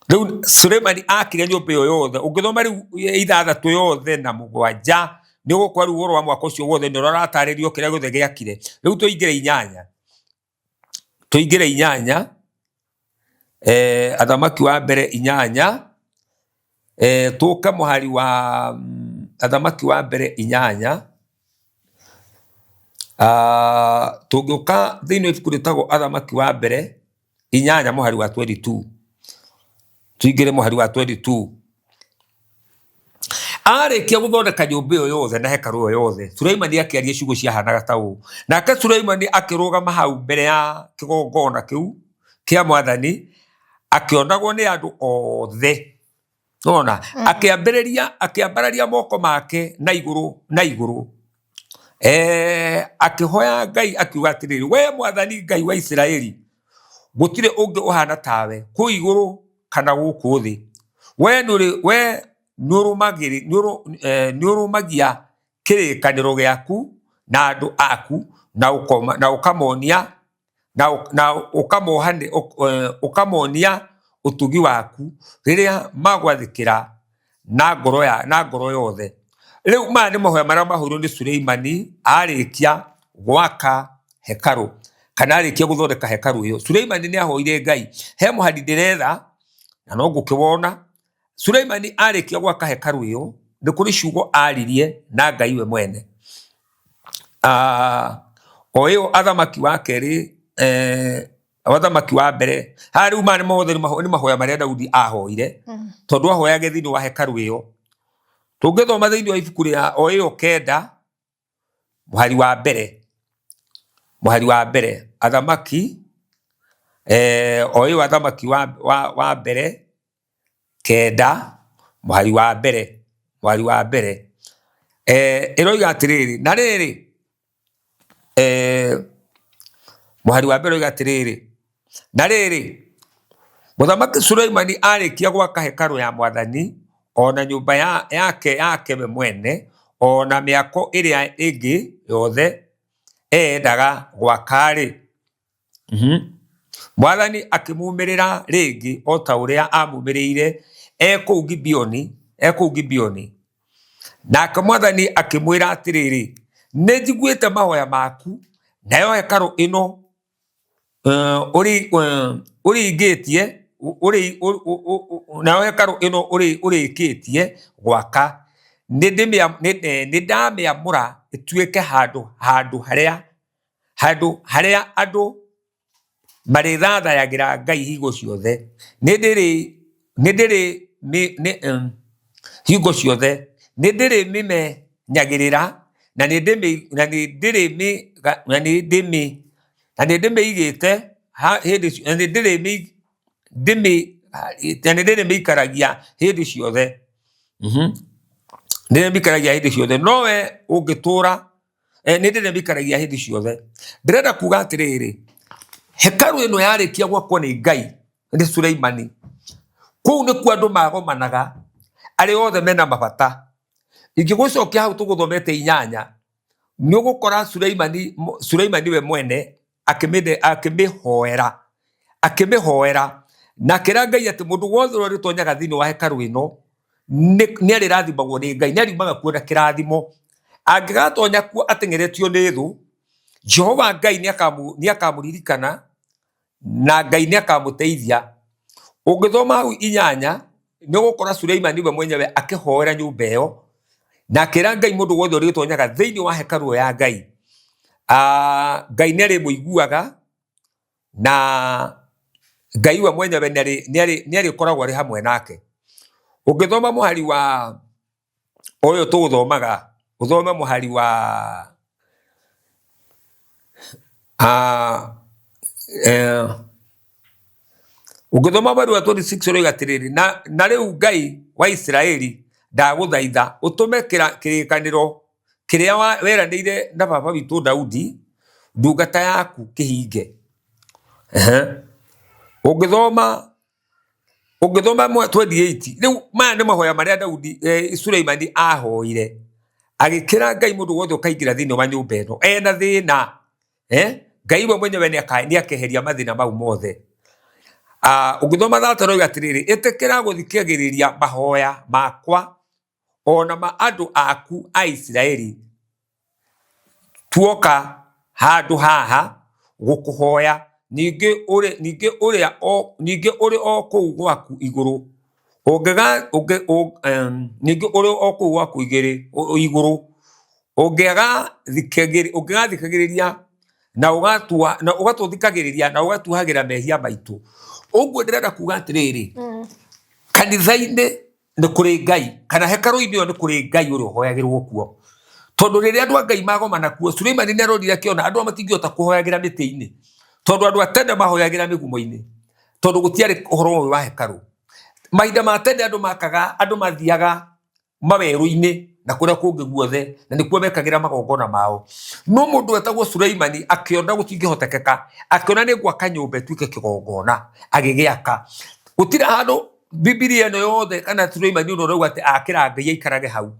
riu Suleimani akire nyumba yo yothe ungithoma riu 6 yothe na 7 ni gukwa ru woro wa mwaka ucio wothe ni raratarĩrio kĩrĩa gĩothe gĩakire. Rĩu tuingĩre inyanya athamaki wa mbere inyanya tũke mũhari wa athamaki wa mbere inyanya tũngĩũka thĩinĩ ibuku rĩtagwo athamaki wa mbere inyanya mũhari wa 22 tuingĩre mũhari wa 22 arĩkia gũthondeka nyũmba ĩyo yothe na hekaru ĩyo yothe Suleimani akĩaria ciugo ciahanaga ta ũũ. Nake Suleimani akĩrũgama hau mbere ya kĩgongona kĩu kĩa Mwathani akĩonagwo nĩ andũ othe. Nona akĩambararia moko make na igũrũ akĩhoya Ngai akiuga atĩrĩrĩ, we Mwathani Ngai wa Isiraeli, gũtirĩ ũngĩ ũhana tawe kũu igũrũ kana gũkũ thĩ. We nĩũrũmagia kĩrĩkanĩro gĩaku na andũ aku na ũkamonia ũtugi waku rĩrĩa magwathĩkĩra na ngoro yothe. Rĩu maya nĩ mahoya marĩa mahũrirwo nĩ Suleimani arĩkia gwaka hekaru kana arĩkia gũthondeka hekaru ĩyo. Suleimani nĩ ahoire Ngai. He mũhari ndĩretha na no ngũkĩwona. Suleimani arĩkia gwaka hekaru ĩyo nĩ kũrĩ ciugo aririe na Ngai we mwene. O ĩyo athamaki wa kerĩ athamaki wa mbere harĩ uma nĩ mahoya marĩa Daudi ahoire tondũ ahoyage thĩinĩ wa hekaru ĩyo. Tũngĩthoma thĩinĩ wa ibuku rĩa o ĩyo 9 mũhari wa mbere athamaki o ĩyo athamaki wa mbere 9 mũhari wa mbere ĩroiga atĩrĩrĩ, na rĩrĩ mũhari wa mbere oiga atĩrĩrĩ, na rĩrĩ Mũthamaki Suleimani arĩkia gwaka hekaru ya Mwathani ona nyũmba yake we mwene ona mĩako ĩrĩa ĩngĩ yothe endaga gwaka-rĩ, Mwathani akĩmumĩrĩra rĩngĩ o ta ũrĩa amumĩrĩire kũu Gibeoni. Nake Mwathani akĩmwĩra atĩrĩrĩ, nĩ njiguĩte mahoya maku, nayo hekaru ĩno ũrĩkĩtie gwaka nĩndamĩamũra ĩtuĩke handũ harĩa andũ marĩthathayagĩra Ngai hingo ciothe. Hingo ciothe nĩndĩrĩmĩmenyagĩrĩra na nĩndĩmĩigĩte nĩndĩrĩmĩikaragia hĩndĩ ciothe. Nĩndĩrĩmĩikaragia hĩndĩ ciothe, nowe ũngĩtũra nĩndĩrĩmĩikaragia hĩndĩ ciothe. Ndĩrenda kuga atĩrĩrĩ, hekaru ĩno yarĩkia gwakwo nĩ Ngai nĩ Suleimani, kũu nĩkuo andũ magomanaga arĩ othe mena mabata. Ingĩgũcokia hau tũgũthomete inyanya, nĩ ũgũkora Suleimani we mwene akĩmĩhoera na kĩra Ngai atĩ mũndũ wothe ũrĩa ũrĩtonyaga thĩinĩ wa hekaru ĩno nĩ arĩrathimagwo nĩ Ngai, nĩ ariumaga kuo na kĩrathimo. Angĩgatonya kuo ateng'eretio nĩ thũ, Jehova Ngai nĩ akamũririkana na Ngai nĩ akamũteithia. Ũngĩthoma hau inyanya nĩ ũgũkora Suleimani we mwenyewe akĩhoera nyũmba ĩyo na kĩra Ngai mũndũ wothe ũrĩtonyaga thĩinĩ wa hekaru ya Ngai, Ngai nĩ arĩmũiguaga na Ngai we mwenyewe nĩ arĩkoragwo arĩ hamwe nake. Ũngĩthoma mũhari wa ũyũ tũgũthomaga, ũthome mũhari wa ũngĩthoma mũhari wa 26 ũroiga atĩrĩrĩ, na rĩu Ngai wa Isiraeli ndagũthaitha ũtũme kĩrĩkanĩro kĩrĩa weranĩire na baba witũ Daudi ndungata yaku kĩhinge. Ũngĩthoma 28, rĩu maya nĩ mahoya marĩa Daudi Suleimani ahoire agĩkĩra Ngai mũndũ wothe ũkaingĩra thĩinĩ wa nyũmba ĩno ena thĩna. Ngai we mwenyewe nĩ akeheria mathĩna mau mothe. Ũngĩthoma 30 oiga atĩrĩrĩ, ĩtĩkĩra gũthikagĩrĩria mahoya makwa ona ma andu aku a Israeli tuoka handu haha gukuhoya ninge uri o kuu gwaku iguru ninge uri o kuu gwaku iguru ungigathikagiriria na ugatuthikagiriria na ugatuhagira mehia maitu. Uguo ndirenda kuga atiriri kanitha-ini ni kuri Ngai kana hekaru-ini ni kuri Ngai uri hoyagirwo kuo. Tondu riria andu a Ngai magomana kuo, Suleimani ni arorire akiona andu matingihota kuhoyagira miti-ini tondu andu atene mahoyagira migumo-ini tondu gutiari uhoro wa hekaru. Mahinda ma tene andu makaga, andu mathiaga maweru-ini na kuria kungi guothe na nikuo mekagira magongona mao. No mundu wetagwo Suleimani akiona gutingihotekeka, akiona ni gwaka nyumba tuike kigongona agigiaka. Gutira handu Biblia ino yothe kana Suleimani no rauga ati akira Ngai aikarage hau.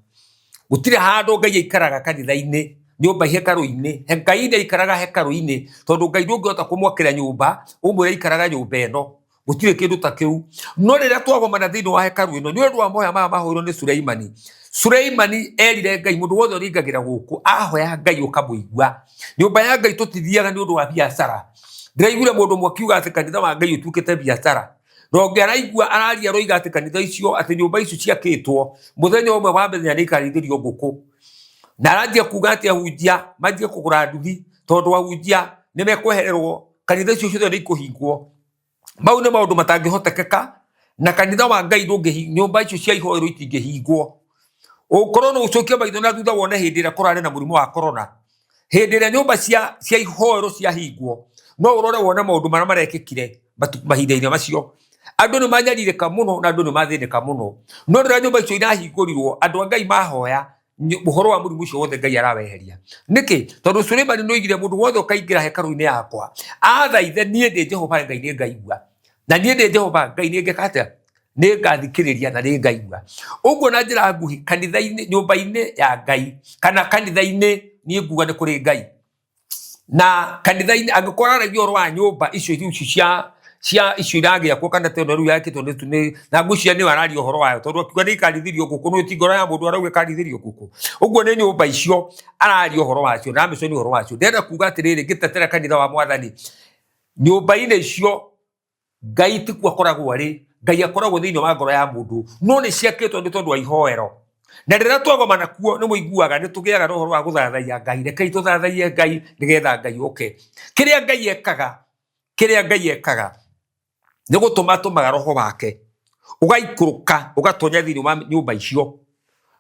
Gutira handu Ngai aikaraga kanitha-ini nyumba hekaru-ini. Ngai ni aikaraga hekaru-ini tondu Ngai ndungihota kumwakira nyumba umwire aikaraga nyumba ino. Gutire kindu ta kiu. No riria twagomana thiini wa hekaru ino ni undu wa moya maya mahoirwo ni Suleimani. Suleimani erire Ngai mundu wothe uringagira guku ahoya Ngai ukamuigua. Nyumba ya Ngai tutithiaga ni undu wa biacara. Ndiraiguire mundu mwakiuga ati kanitha wa Ngai utukite biacara. No ngiraigua araria roiga ati kanitha icio ati nyumba icio ciakitwo muthenya umwe wa mbere ni ikarithirio nguku. Na aranjia kuga ati ahunjia manjie kugura nduthi tondu ahunjia ni mekwehererwo kanitha icio ciothe ni ikuhingwo. Mau ni maundu matangihotekeka na kanitha wa Ngai ndungi nyumba icio cia ihoero itingihingwo. Ukorwo no ucokia maitho na thutha wone hindi ira kurare na murimu wa corona. Hindi ira nyumba cia ihoero cia hingwo no urore wone maundu maria marekikire mahinda-ini macio. Andu ni manyaririka muno na andu ni mathinika muno. No riria nyumba icio irahingũrirwo andu a Ngai mahoya uhoro wa murimu ucio wothe Ngai araweheria. Niki tondu Suleimani no igire mundu wothe ukaingira hekaru-ini yakwa athaithe nie ndi Jehova Ngai ni ngaigua na nie ndi Jehova Ngai ni ngekate ni ngathikiriria na ni ngaigua. Uguo na njira nguhi kanitha-ini nyumba-ini ya Ngai kana kanitha-ini ni nguga ni kuri Ngai na kanitha-ini angikora aragio ro wa nyumba icio cia icio iragiakwo kana te riu yakitwo ni na ngucia ni warario horo wayo tondu akiuga ni ikarithirio nguku no itingora ya mundu arauga ikarithirio nguku. Uguo ni nyumba icio arario horo wacio na mico ni horo wacio. Ndenda kuga atiriri gitetera kanitha wa Mwathani nyumba-ini icio Ngai tikuo akoragwo ari Ngai akoragwo thiini wa ngoro ya mundu no ni ciakitwo ni tondu wa ihoero. Na riria twagomana kuo ni muiguaga ni tugiaga roho wa guthathaia Ngai. Rekei tuthathaie Ngai nigetha Ngai oke. Kiria Ngai ekaga ni gutuma roho wake ugaikuruka ugatonya thiini wa nyumba icio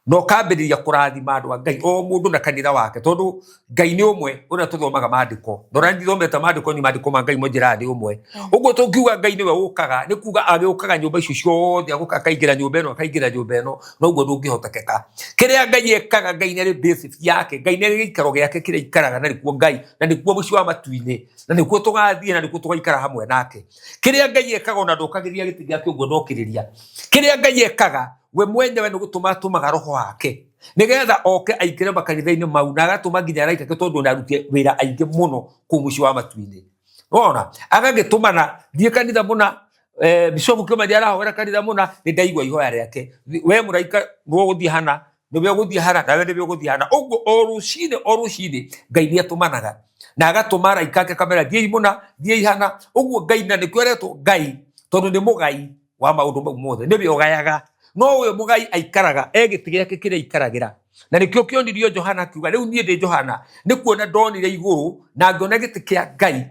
no kambiriria kurathima andu a Ngai o mundu na kanitha wake tondu Ngai ni umwe uria tuthomaga maandiko. Ndorani thomete maandiko ni maandiko ma Ngai monjira ndi umwe. Uguo tungiuga Ngai niwe ukaga ni kuga agiukaga nyumba icio ciothe aguka akaingira nyumba ino akaingira nyumba ino no uguo ndungihotekeka. Kiria Ngai ekaga Ngai ni basis yake Ngai ni gikaro giake kiria ikaraga na nikuo Ngai na nikuo muci wa matu-ini na nikuo tugathie na nikuo tugaikara hamwe nake. Kiria Ngai ekaga ona ndukagiria giti giake uguo ndokiriria. Kiria Ngai ekaga we mwenyewe ni gutuma roho wake nigetha oke aikire makanitha-ini mau na agatuma nginya araikake tondu ni arutie wira aingi muno kuu muci wa matu-ini. Wona agagitumana thie kanitha muna Bishop Kimani arahora kanitha muna ni ndaigua ihoya riake. We muraika no guthie hana niwe guthie hana nawe niwe guthie hana. Uguo o rucini Ngai ni atumanaga na agatuma araika ake kamera thie muna thie hana. Uguo Ngai na nikio aretwo Ngai tondu ni mugai wa maundu mau mothe niwe ugayaga. No we mugai aikaraga egiti giake kiria ikaragira na nikio kionirio Johana akiuga riu nie ndi Johana ni kuona ndonire iguru na ngiona giti kia Ngai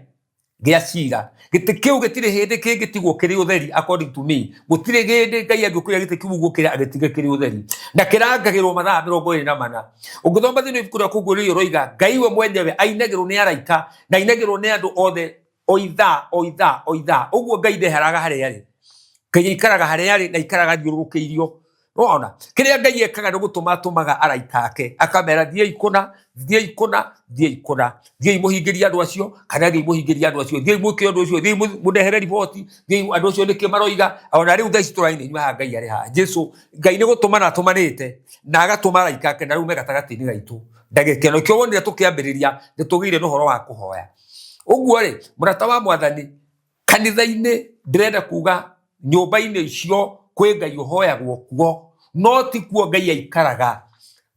gia cira. Giti kiu gitire hindi kingitigwo kiri utheri according to me. Gutire hindi Ngai angikuria giti kiu gukira agitige kiri utheri na kirangagirwo mathaa 24. Ungithoma thini ibuku kuguo rio roiga Ngai we mwenyewe ainagirwo ni araika na ainagirwo ni andu othe oitha. Uguo Ngai ndeheraga haria ari Ngai ikaraga haria ari na ikaraga thiururukiirio. Wona kiria Ngai ekaga ni gutuma araika ake akamera thie ikuna thie muhingiria andu acio kana thie muhingiria andu acio thie muke andu acio thie munehere riboti thie andu acio niki maroiga ona riu thaici turaini nyuma Ngai ari ha Jesu. Ngai ni gutumana atumanite na agatuma araika ake na riu megatagati-ini gaitu ndagikeno kio wonire tukiambiriria ni tugire no horo wa kuhoya. Uguo ri murata wa Mwathani kanitha-ini ndirenda kuga nyumba-ini icio kwi Ngai uhoyagwo kuo no ti kuo Ngai aikaraga.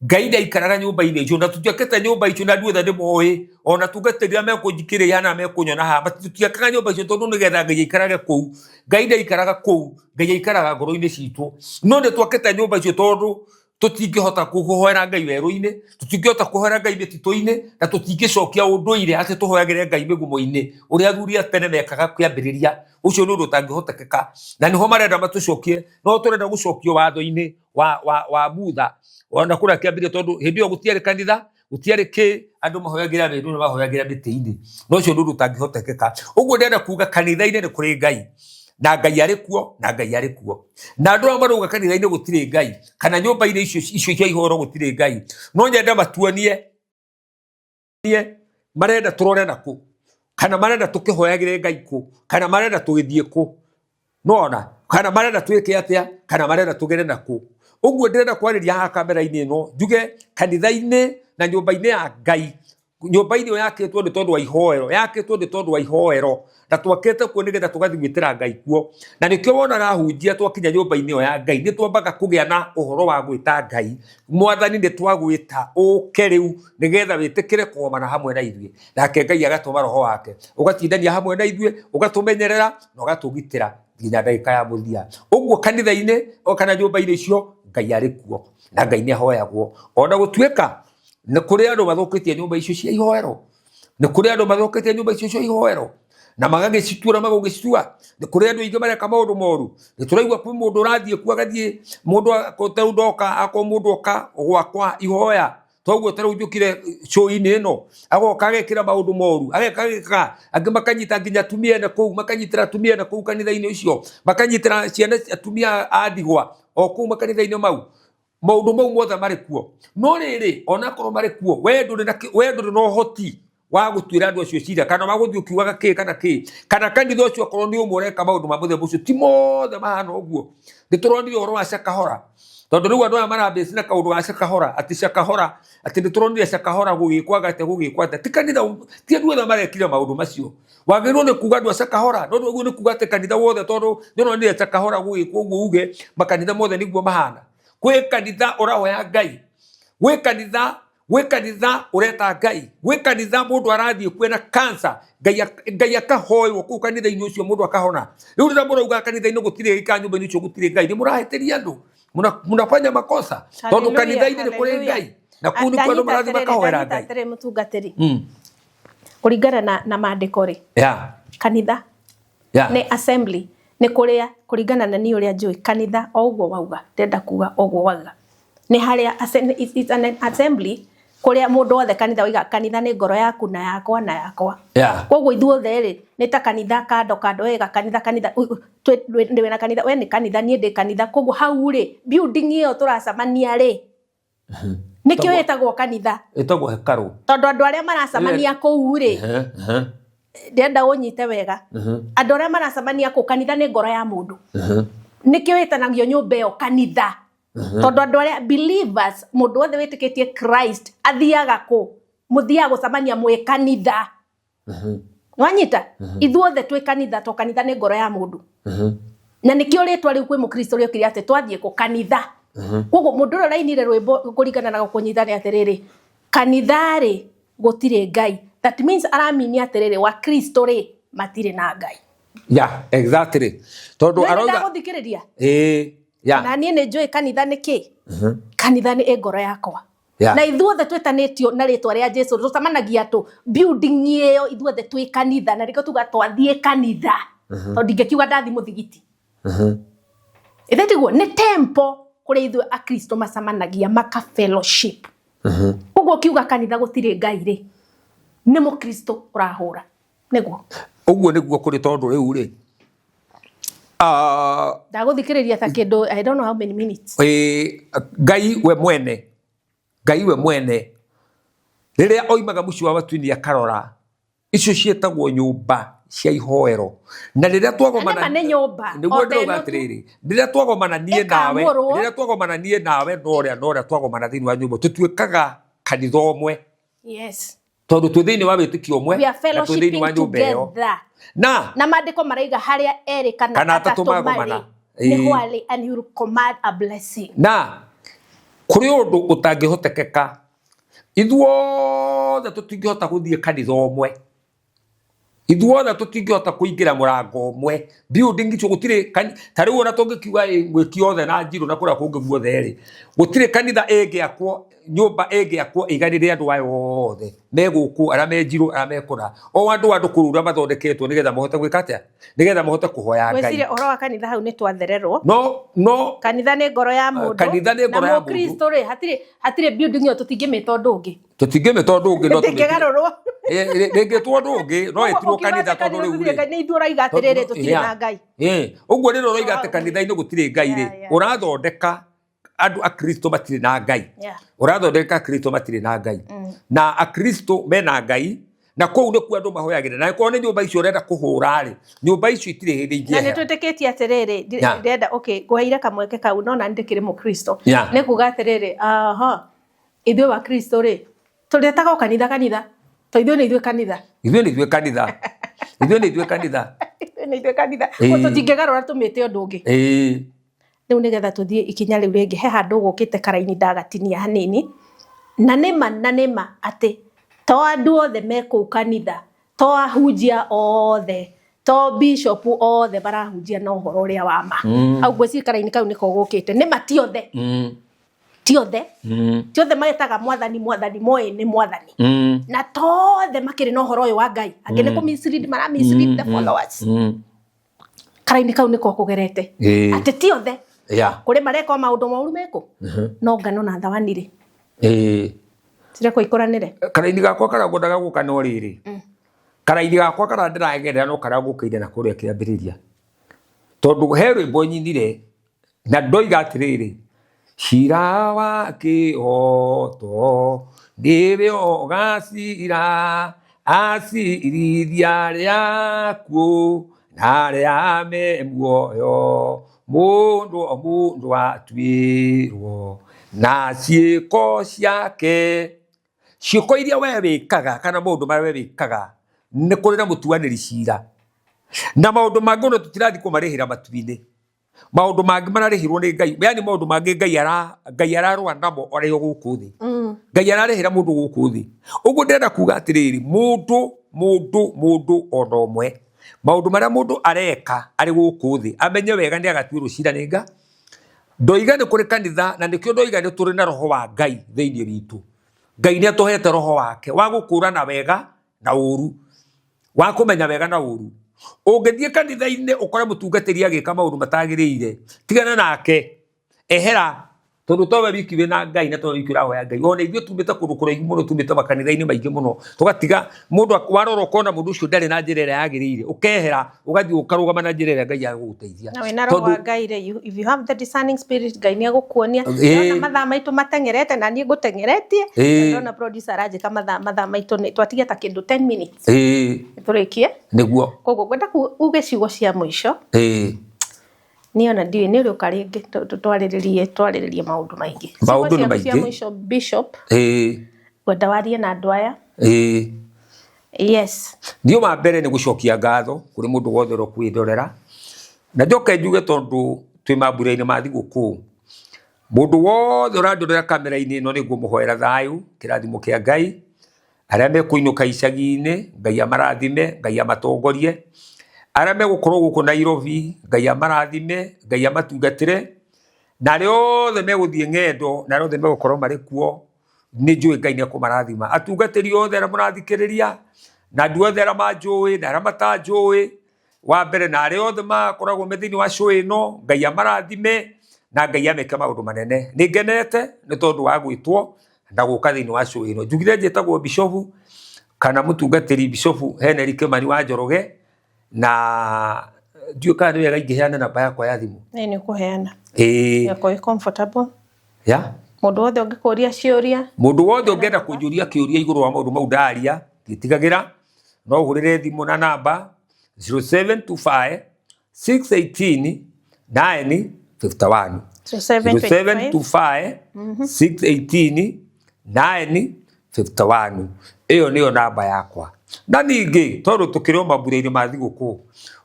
Ngai ndaikaraga nyumba-inĩ icio, na tutiakĩte nyũmba icio na nduothe ndĩmoĩ, ona tungatĩrĩra mekũnjikĩrĩria na mekũnyona haha, tutiakaga nyũmba icio tondũ nĩgetha Ngai aikarage kũu. Ngai ndaikaraga kũu, Ngai aikaraga ngoro-inĩ citũ. No nĩtwakĩte nyũmba icio tondũ tutingĩhota kũhoera Ngai werũ-inĩ, tutingĩhota kũhoera Ngai mĩtitũ-inĩ, na tutingĩcokia ũndũire atĩ tũhoyagĩre Ngai mĩgumo-inĩ ũrĩa athuri a tene mekaga kĩambĩrĩria. Ũcio nĩ ũndũ ũtangĩhotekeka, na nĩho marenda matũcokie. No tũrenda gũcokio watho-inĩ wa Budha, ona kũrĩa kĩambĩrĩria, tondũ hĩndĩ ĩyo gũtiarĩ kanitha, gũtiarĩ kĩ, andũ mahoyagĩra mĩndũ na mahoyagĩra mĩtĩ-inĩ. No ũcio nĩ ũndũ ũtangĩhotekeka. Ũguo ndĩrenda kuuga kanitha-inĩ nĩ kũrĩ Ngai, na Ngai arĩ kuo, na Ngai arĩ kuo. Na andũ arĩa marauga kanitha-inĩ gũtirĩ Ngai, kana nyũmba-inĩ icio cia ihoro gũtirĩ Ngai, no nyenda matuonie marenda tũrore nakũ, kana marenda tũkĩhoyagĩre Ngai kũ, kana marenda tũgĩthiĩ kũ. Nona kana marenda twĩke atĩa, kana marenda tũgere nakũ. Ũguo ndĩrenda kwarĩria haha kamera-inĩ ĩno njuge kanitha-inĩ na nyũmba-inĩ ya Ngai, nyũmba-inĩ ĩyo yakĩtwo nĩ tondũ wa ihoero, yakĩtwo nĩ tondũ wa ihoero, na twakĩte kuo nĩgetha tũgathiĩ gwĩtĩra Ngai kuo. Na nĩkĩo wonaga hunjia twakinya nyũmba-inĩ ĩyo ya Ngai nĩ twambaga kũgĩa na ũhoro wa gwĩta Ngai. Mwathani nĩ twagwĩta ũke rĩu nĩgetha wĩtĩkĩre kũgomana hamwe na ithuĩ, nake Ngai agatũma roho wake ũgatindania hamwe na ithuĩ, ũgatũmenyerera na ũgatũgitĩra nginya ndagĩka ya mũthia. Ũguo kanitha-inĩ o kana nyũmba-inĩ icio Ngai arĩ kuo, na Ngai nĩ ahoyagwo. Ona gũtuĩka nĩ kũrĩ andũ mathũkĩtie nyũmba icio cia ihoero, nĩ kũrĩ andũ mathũkĩtie nyũmba icio cia ihoero na magagĩcitua na magũgĩcitua. Nĩ kũrĩ andũ aingĩ mareka maũndũ moru. Nĩ tũraigua kwĩ mũndũ ũrathiĩ kuo agathiĩ, mũndũ tarĩu ndoka akorwo mũndũ oka gwakwa ihoya, toguo tarĩu njũkire show-inĩ ĩno, agoka agekĩra maũndũ moru, ageka angĩ makanyita nginya atumia ene kũu, makanyitĩra atumia ene kũu kanitha-inĩ ũcio, makanyitĩra ciana atumia a ndigwa o kũu makanitha-inĩ mau. Maũndũ mau mothe marĩ kuo. No rĩrĩ, onakorwo marĩ kuo, we ndũrĩ na ũhoti wa gũtuĩra andũ acio cira, kana wa gũthiĩ ũkiugaga kĩ kana kĩ, kana kanitha ũcio akorwo nĩ ũmwe ũreka maũndũ ma mũthemba ũcio, ti mothe mahana ũguo. Nĩ tũronire ũhoro wa Shakahora, tondũ rĩu andũ aya marambĩci na kaũndũ ga Shakahora, atĩ Shakahora, atĩ nĩ tũronire Shakahora gũgĩkwo agate, ti kanitha, ti andũ othe marekire maũndũ macio. Wagĩrĩirwo nĩ kuuga andũ a Shakahora, no ũguo nĩ kuuga atĩ kanitha wothe, tondũ nĩ ũronire Shakahora gũgĩkwo ũguo uge makanitha mothe nĩguo mahana. Gwĩ kanitha ũrahoya Ngai, gwĩ kanitha ũreta Ngai, gwĩ kanitha mũndũ arathiĩ kwena cancer, Ngai akahoywo kũu kanitha-inĩ ũcio mũndũ akahona. Rĩu rĩrĩa mũrauga kanitha-inĩ gũtirĩ Ngai, kana nyũmba-inĩ ũcio gũtirĩ Ngai, nĩ mũrahĩtĩria andũ, mũnafanya makosa, tondũ kanitha-inĩ nĩ kũrĩ Ngai, na kũu nĩkuo andũ marathiĩ makahoera Ngai. Mũtungatĩri, kũringana na maandĩko rĩ, kanitha nĩ assembly, nĩ kũrĩa kũringana na niĩ ũrĩa njũĩ kanitha o ũguo wauga, ndenda kuga o ũguo wauga, nĩ harĩa it's an assembly kũrĩa mũndũ wothe kanitha oiga kanitha nĩ ngoro yaku na yakwa na yakwa. Koguo ithuothe rĩ nĩ ta kanitha kando wega kanitha wĩna kanitha, we nĩ kanitha, niĩ ndĩ kanitha. Koguo hau rĩ building ĩyo tũracemania rĩ nĩkĩo ĩtagwo kanitha, ĩtagwo hekarũ, tondũ andũ arĩa maracemania kũu rĩ ndenda ũnyite wega, andũ arĩa maracemania kũu kanitha nĩ ngoro ya mũndũ, nĩkĩo ĩtanagio nyũmba ĩyo kanitha. Tondũ andũ arĩa believers, mũndũ wothe wĩtĩkĩtie Christ athiaga kũ, mũthiaga gũcemania mwĩ kanitha. Wanyita ithuothe twĩ kanitha, to kanitha nĩ ngoro ya mũndũ, na nĩkĩo rĩtwa rĩu kwĩ mũkristo rĩokire atĩ twathiĩ kũ kanitha. Koguo mũndũ ũrĩa ũrainire rwĩmbo kũringana na gũkũnyita nĩ atĩrĩrĩ, kanitha rĩ gũtirĩ Ngai. That means araminia atĩrĩrĩ wa Kristo rĩ matirĩ na Ngai. Exactly. Tondũ arauga gũthikĩrĩria na niĩ nĩ njũĩ kanitha nĩ kĩ. Kanitha nĩ ngoro yakwa, na ithuothe twĩtanĩtio na rĩtwa rĩa Jesũ tũcemanagia tũ building ĩyo, ithuothe twĩ kanitha, na rĩko tuga twathiĩ kanitha, tondũ ndingĩkiuga ndathi mũthigiti. Ithe tiguo nĩ temple kũrĩa ithuĩ akristo macemanagia maka fellowship. Koguo kiuga kanitha gũtirĩ Ngai rĩ nĩ mũkristo ũrahũra nĩguo. Ũguo nĩguo kũrĩ, tondũ rĩu rĩ ndagũthikĩrĩria ta kĩndũ I don't know how many minutes. Ngai we mwene rĩrĩa oimaga mũciĩ wa matu-inĩ akarora icio ciĩtagwo nyũmba cia ihoero, na rĩrĩa twagomana nĩguo ndĩrauga atĩrĩrĩ, rĩrĩa twagomana niĩ nawe na ũrĩa twagomana thĩinĩ wa nyũmba tũtuĩkaga kanitha ũmwe. Tondũ twĩ thĩinĩ wa wĩtĩkio ũmwe na twĩ thĩinĩ wa nyũmba ĩyo, na maandĩko maraiga harĩa erĩ kana atatũ magomana Ni wale and you command a blessing. Na kuri undu utangihotekeka ithuothe tutingihota guthie kanitha omwe, ithuothe tutingihota kuingira murango omwe building icio gutire ta riu ona tungikiuga gwiki othe na njiru na kuria kungi guothe ri gutire kanitha ingiakwo nyumba ingiakwo iganire andu ayo othe meguku ara me njiru ara me kura o andu kurura mathondeketwo nigetha mahote gwika atia nigetha mahote kuhoya Ngai. Wecire oro wa kanitha hau ni twathererwo no kanitha ni ngoro ya mundu kanitha ni ngoro ya mundu na Kristo ri hatire building yo tutingimita undu ungi no tutingigarurwo rege tondu ungi no etirwo kanitha tondu riu ni ithuora igatirire tutire na Ngai uguo ni roro igate kanitha-ini gutire Ngai ri urathondeka andu a Kristo matire na Ngai urathondeka Kristo matire na Ngai na a Kristo mena Ngai na kou ni ku andu mahoyagire na ko ni nyumba icio urenda kuhura ri nyumba icio itire hindi ingehera na ni twitikitie atiriri ndenda okay gwaire kamweke kau no na ndikire mu Kristo ni kuga atiriri ithuĩ wa Kristo ri turetaga kanitha to ithuĩ ni ithuĩ kanitha ko tutingigarura tumite undu ungi riu nigetha tuthie ikinya riu ringi he handu gukite karaini ndagatinia hanini na nima ati to andu othe mekuu kanitha to ahunjia othe to bishop othe barahunjia na uhoro uria wa ma au gweci karaini kau niko gukite nima ti othe ti othe magetaga mwathani moe ni mwathani na tothe makiri na uhoro uyu wa Ngai angi ni ku mislead mara mislead the followers karaini kau niko kugerete ati ti othe kuri mareka maundu moru meku no ngano na thawani ri tire ko ikoranire karaini gakwa karagondaga gukana uriri karaini gakwa karandiragerera no karagukiire na kuria kiambiriria tondu he rwimbo nyinire na ndoiga atiriri cira wa kihoto ndiwe ogacira acirithia riaku na ria me muoyo mundu atuirwo na ciiko ciake ciiko iria we wikaga kana maundu maria we wikaga ni kuri na mutuaniri cira na maundu mangi no tutirathi kumarihira matu-ini maundu mangi mararihirwo ni Ngai yani maundu mangi Ngai ararwa namo ore guku thi Ngai ararihira mundu guku thi uguo ndenda kuga atiriri mundu ona omwe maundu maria mundu areka ari guku thi amenye wega ni agatuirwo cira ni Ngai ndoiga ni kuri kanitha na nikio ndoiga ni turi na roho wa Ngai thiini witu Ngai ni atuhete roho wake wa gukurana wega na uru wa kumenya wega na uru ungithie kanitha-ini ukore mutungatiri agika maundu matagiriire tigana nake ehera tondu towe wiki wina Ngai na towe wiki urahoya Ngai ona ithio tumite kundu kuraihu muno tumite makanitha-ini maingi muno tugatiga mundu warora ukona mundu ucio ndari na njira iria yagiriire ukehera ugathie ukarugama na njira iria Ngai aguguteithia na wina roho wa Ngai ri if you have the discerning spirit Ngai ni agukuonia na mathaa maitu matengerete na nie ngutengeretie ndona producer arajika mathaa maitu ni twatige ta kindu 10 minutes turikie niguo koguo gwenda uge ciugo cia mwisho niona ndiwe ni uri ukaringi twariririe maundu maingi cia mwisho bishop gwenda warie na andu aya yes ndio mambere ni gucokia ngatho kuri mundu wothe rokwindorera na njoke njuge tondu twi mambura-ini ma thiguku mundu wothe urandorera kamera-ini ino niguo muhoera thayu kirathimo kia Ngai aria mekuinuka icagi-ini Ngai amarathime Ngai amatongorie aria megukorwo guku Nairobi Ngai amarathime Ngai amatungatire na riothe meguthie ng'endo na riothe megukorwo mari kuo ni njui Ngai ni akumarathima atungatiri othe aria murathikiriria na andu othe aria manjui na aria matanjui wa mbere na aria othe makoragwo me thiini wa show ino Ngai amarathime na Ngai ameke maundu manene ni ngenete ni tondu wa gwitwo na guka thiini wa show ino njugire njitagwo Bishop kana mutungatiri Bishop Henry Kimani wa Njoroge na ndio kana ni wega ingiheana namba yakwa ya thimu ni kuheana yako comfortable mundu wothe ungikuria ciuria mundu wothe ungenda kunjuria kiuria iguru wa maundu mau ndaria ngitigagira no uhurire thimu na namba 0725 618 951 0725 618 951 iyo niyo namba yakwa na ningi tondu tukiroma mambura-ini ma thiguku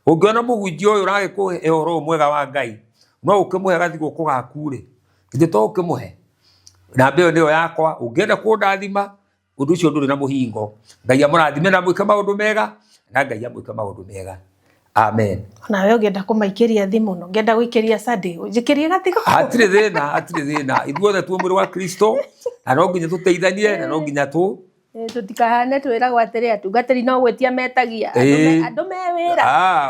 ungiona muhunjia uyu uragikuhe uhoro mwega wa Ngai no ukimuhe gathiguku gaku ri githĩ to ukimuhe na mbeo nĩyo yakwa ũngĩenda kũndathima ũndũ ũcio ndũrĩ na mũhingo Ngai amũrathime na mwĩke maũndũ mega na Ngai amwĩke maũndũ mega amen nawe ũngĩenda kũmaikĩria thimũ no ngenda gũikĩria Sunday ũnjĩkĩrie gathiguku hatirĩ thĩna ithuothe tuo mwĩrĩ wa Kristo na no nginya tũteithanie na no nginya tutikahane twĩragwo atĩrĩ atungatĩri no gwĩtia metagia andũ me wĩra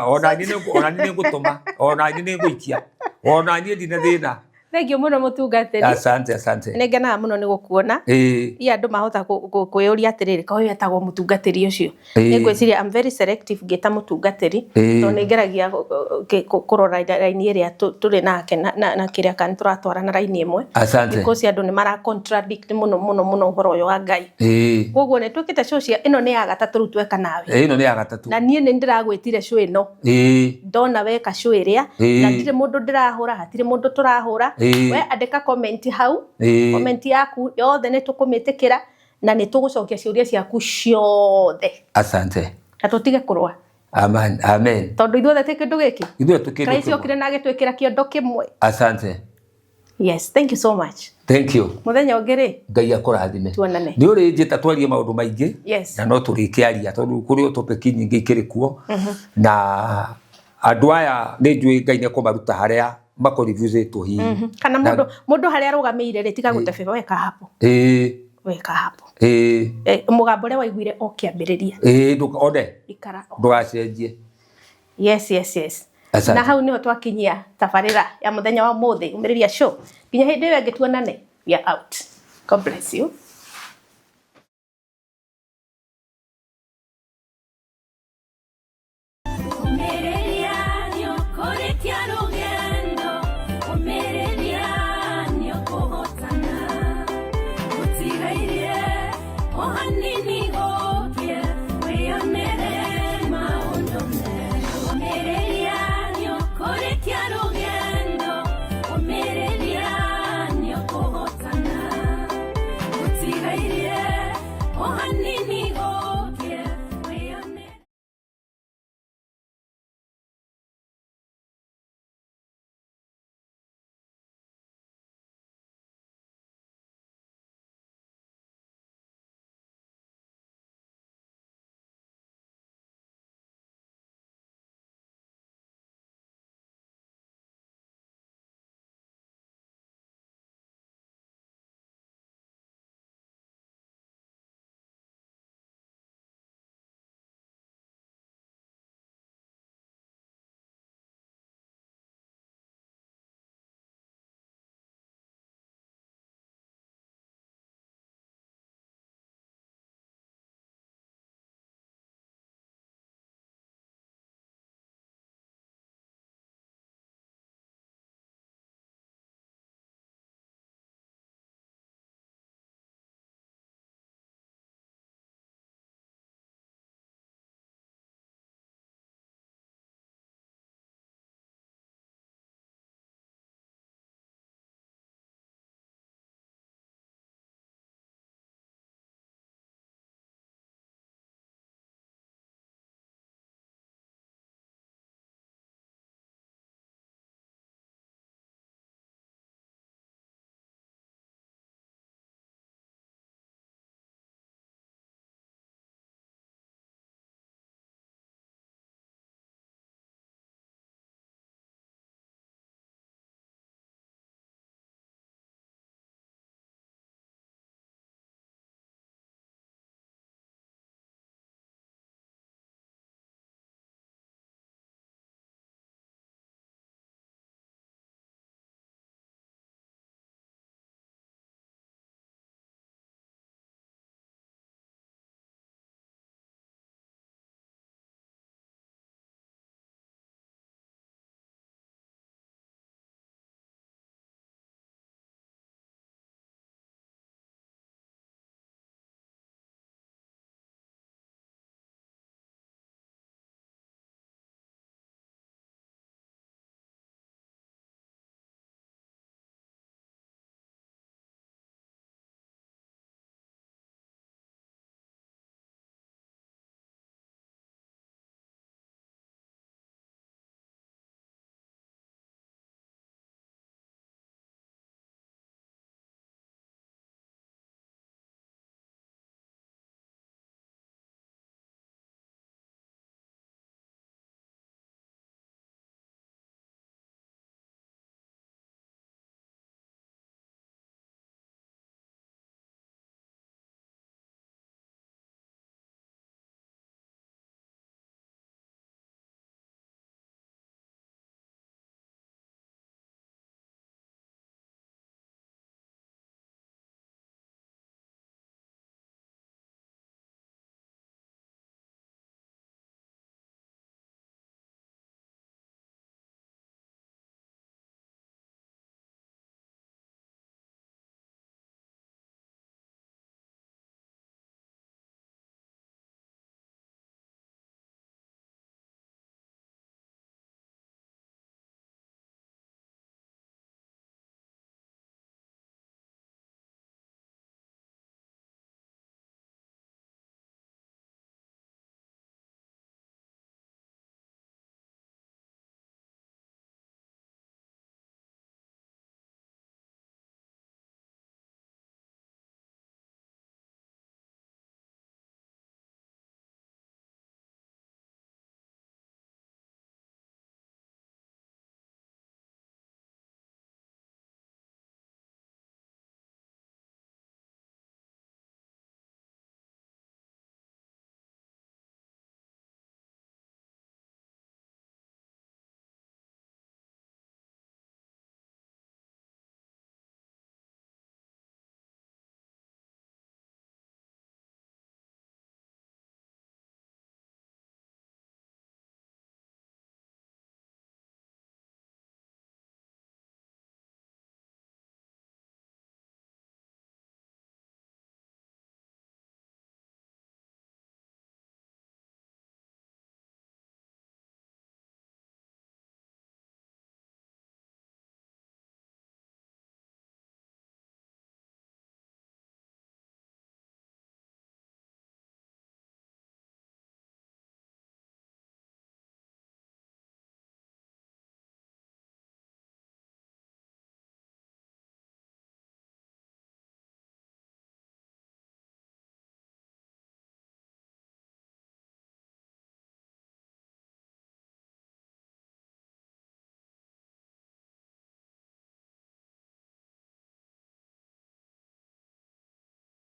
ona niĩ ngũtũma ona niĩ nĩ ngũikia ona niĩ ndina thĩna Thengio muno mutungatĩri asante nĩ ngenaga muno nĩ gũkuona andũ mahota kwĩyũria atĩrĩrĩ ka ũyũ etagwo mũtungatĩri ũcio nĩ ngwĩciria I'm very selective ngĩta mũtungatĩri tondũ nĩ ngeragia kũrora raini ĩrĩa tũrĩ nake na kĩrĩa kana tũratwara na raini ĩmwe because andũ nĩ mara contradict mũno ũhoro ũyũ wa Ngai koguo nĩ twĩkĩte show ĩno nĩ ya gatatũ rĩu tweka nawe ĩno nĩ ya gatatũ na niĩ nĩ ndĩragwĩtire show ĩno ndona weka show ĩrĩa na ndirĩ mũndũ ndĩrahũra hatirĩ mũndũ tũrahũra we andika comment hau comment yaku yothe nĩ tũkũmĩtĩkĩra na nĩ tũgũcokia ciũria ciaku ciothe asante na tũtige kũrũa amen tondũ ithuothe tĩ kĩndũ gĩkĩ ithuothe tĩ kĩndũ Kristo okire na agĩtwĩkĩra kĩondo kĩmwe asante yes thank you so much thank you mũthenya ũngĩ rĩ Ngai akũrathime tuonane nĩ ũrĩ njĩta twarie maũndũ maingĩ yes na no tũrĩkĩaria tondũ kũrĩ topic nyingĩ ikĩrĩ kuo na andũ aya nĩ njũĩ Ngai nĩ kũmaruta harĩa makorifuzĩtwo hihi kana mũndũ harĩa arũgamĩire rĩ tiga gũtebeba weka hapo weka hapo mũgambo ũrĩa waiguire o kĩambĩrĩria ndũkone ikara ndũgacenjie yes na hau niho twakinyia tabarĩra ya mũthenya wa ũmũthĩ umĩrĩria show nginya hĩndĩ ĩyo ĩngĩ tuonane we are out God bless you Oh, honey,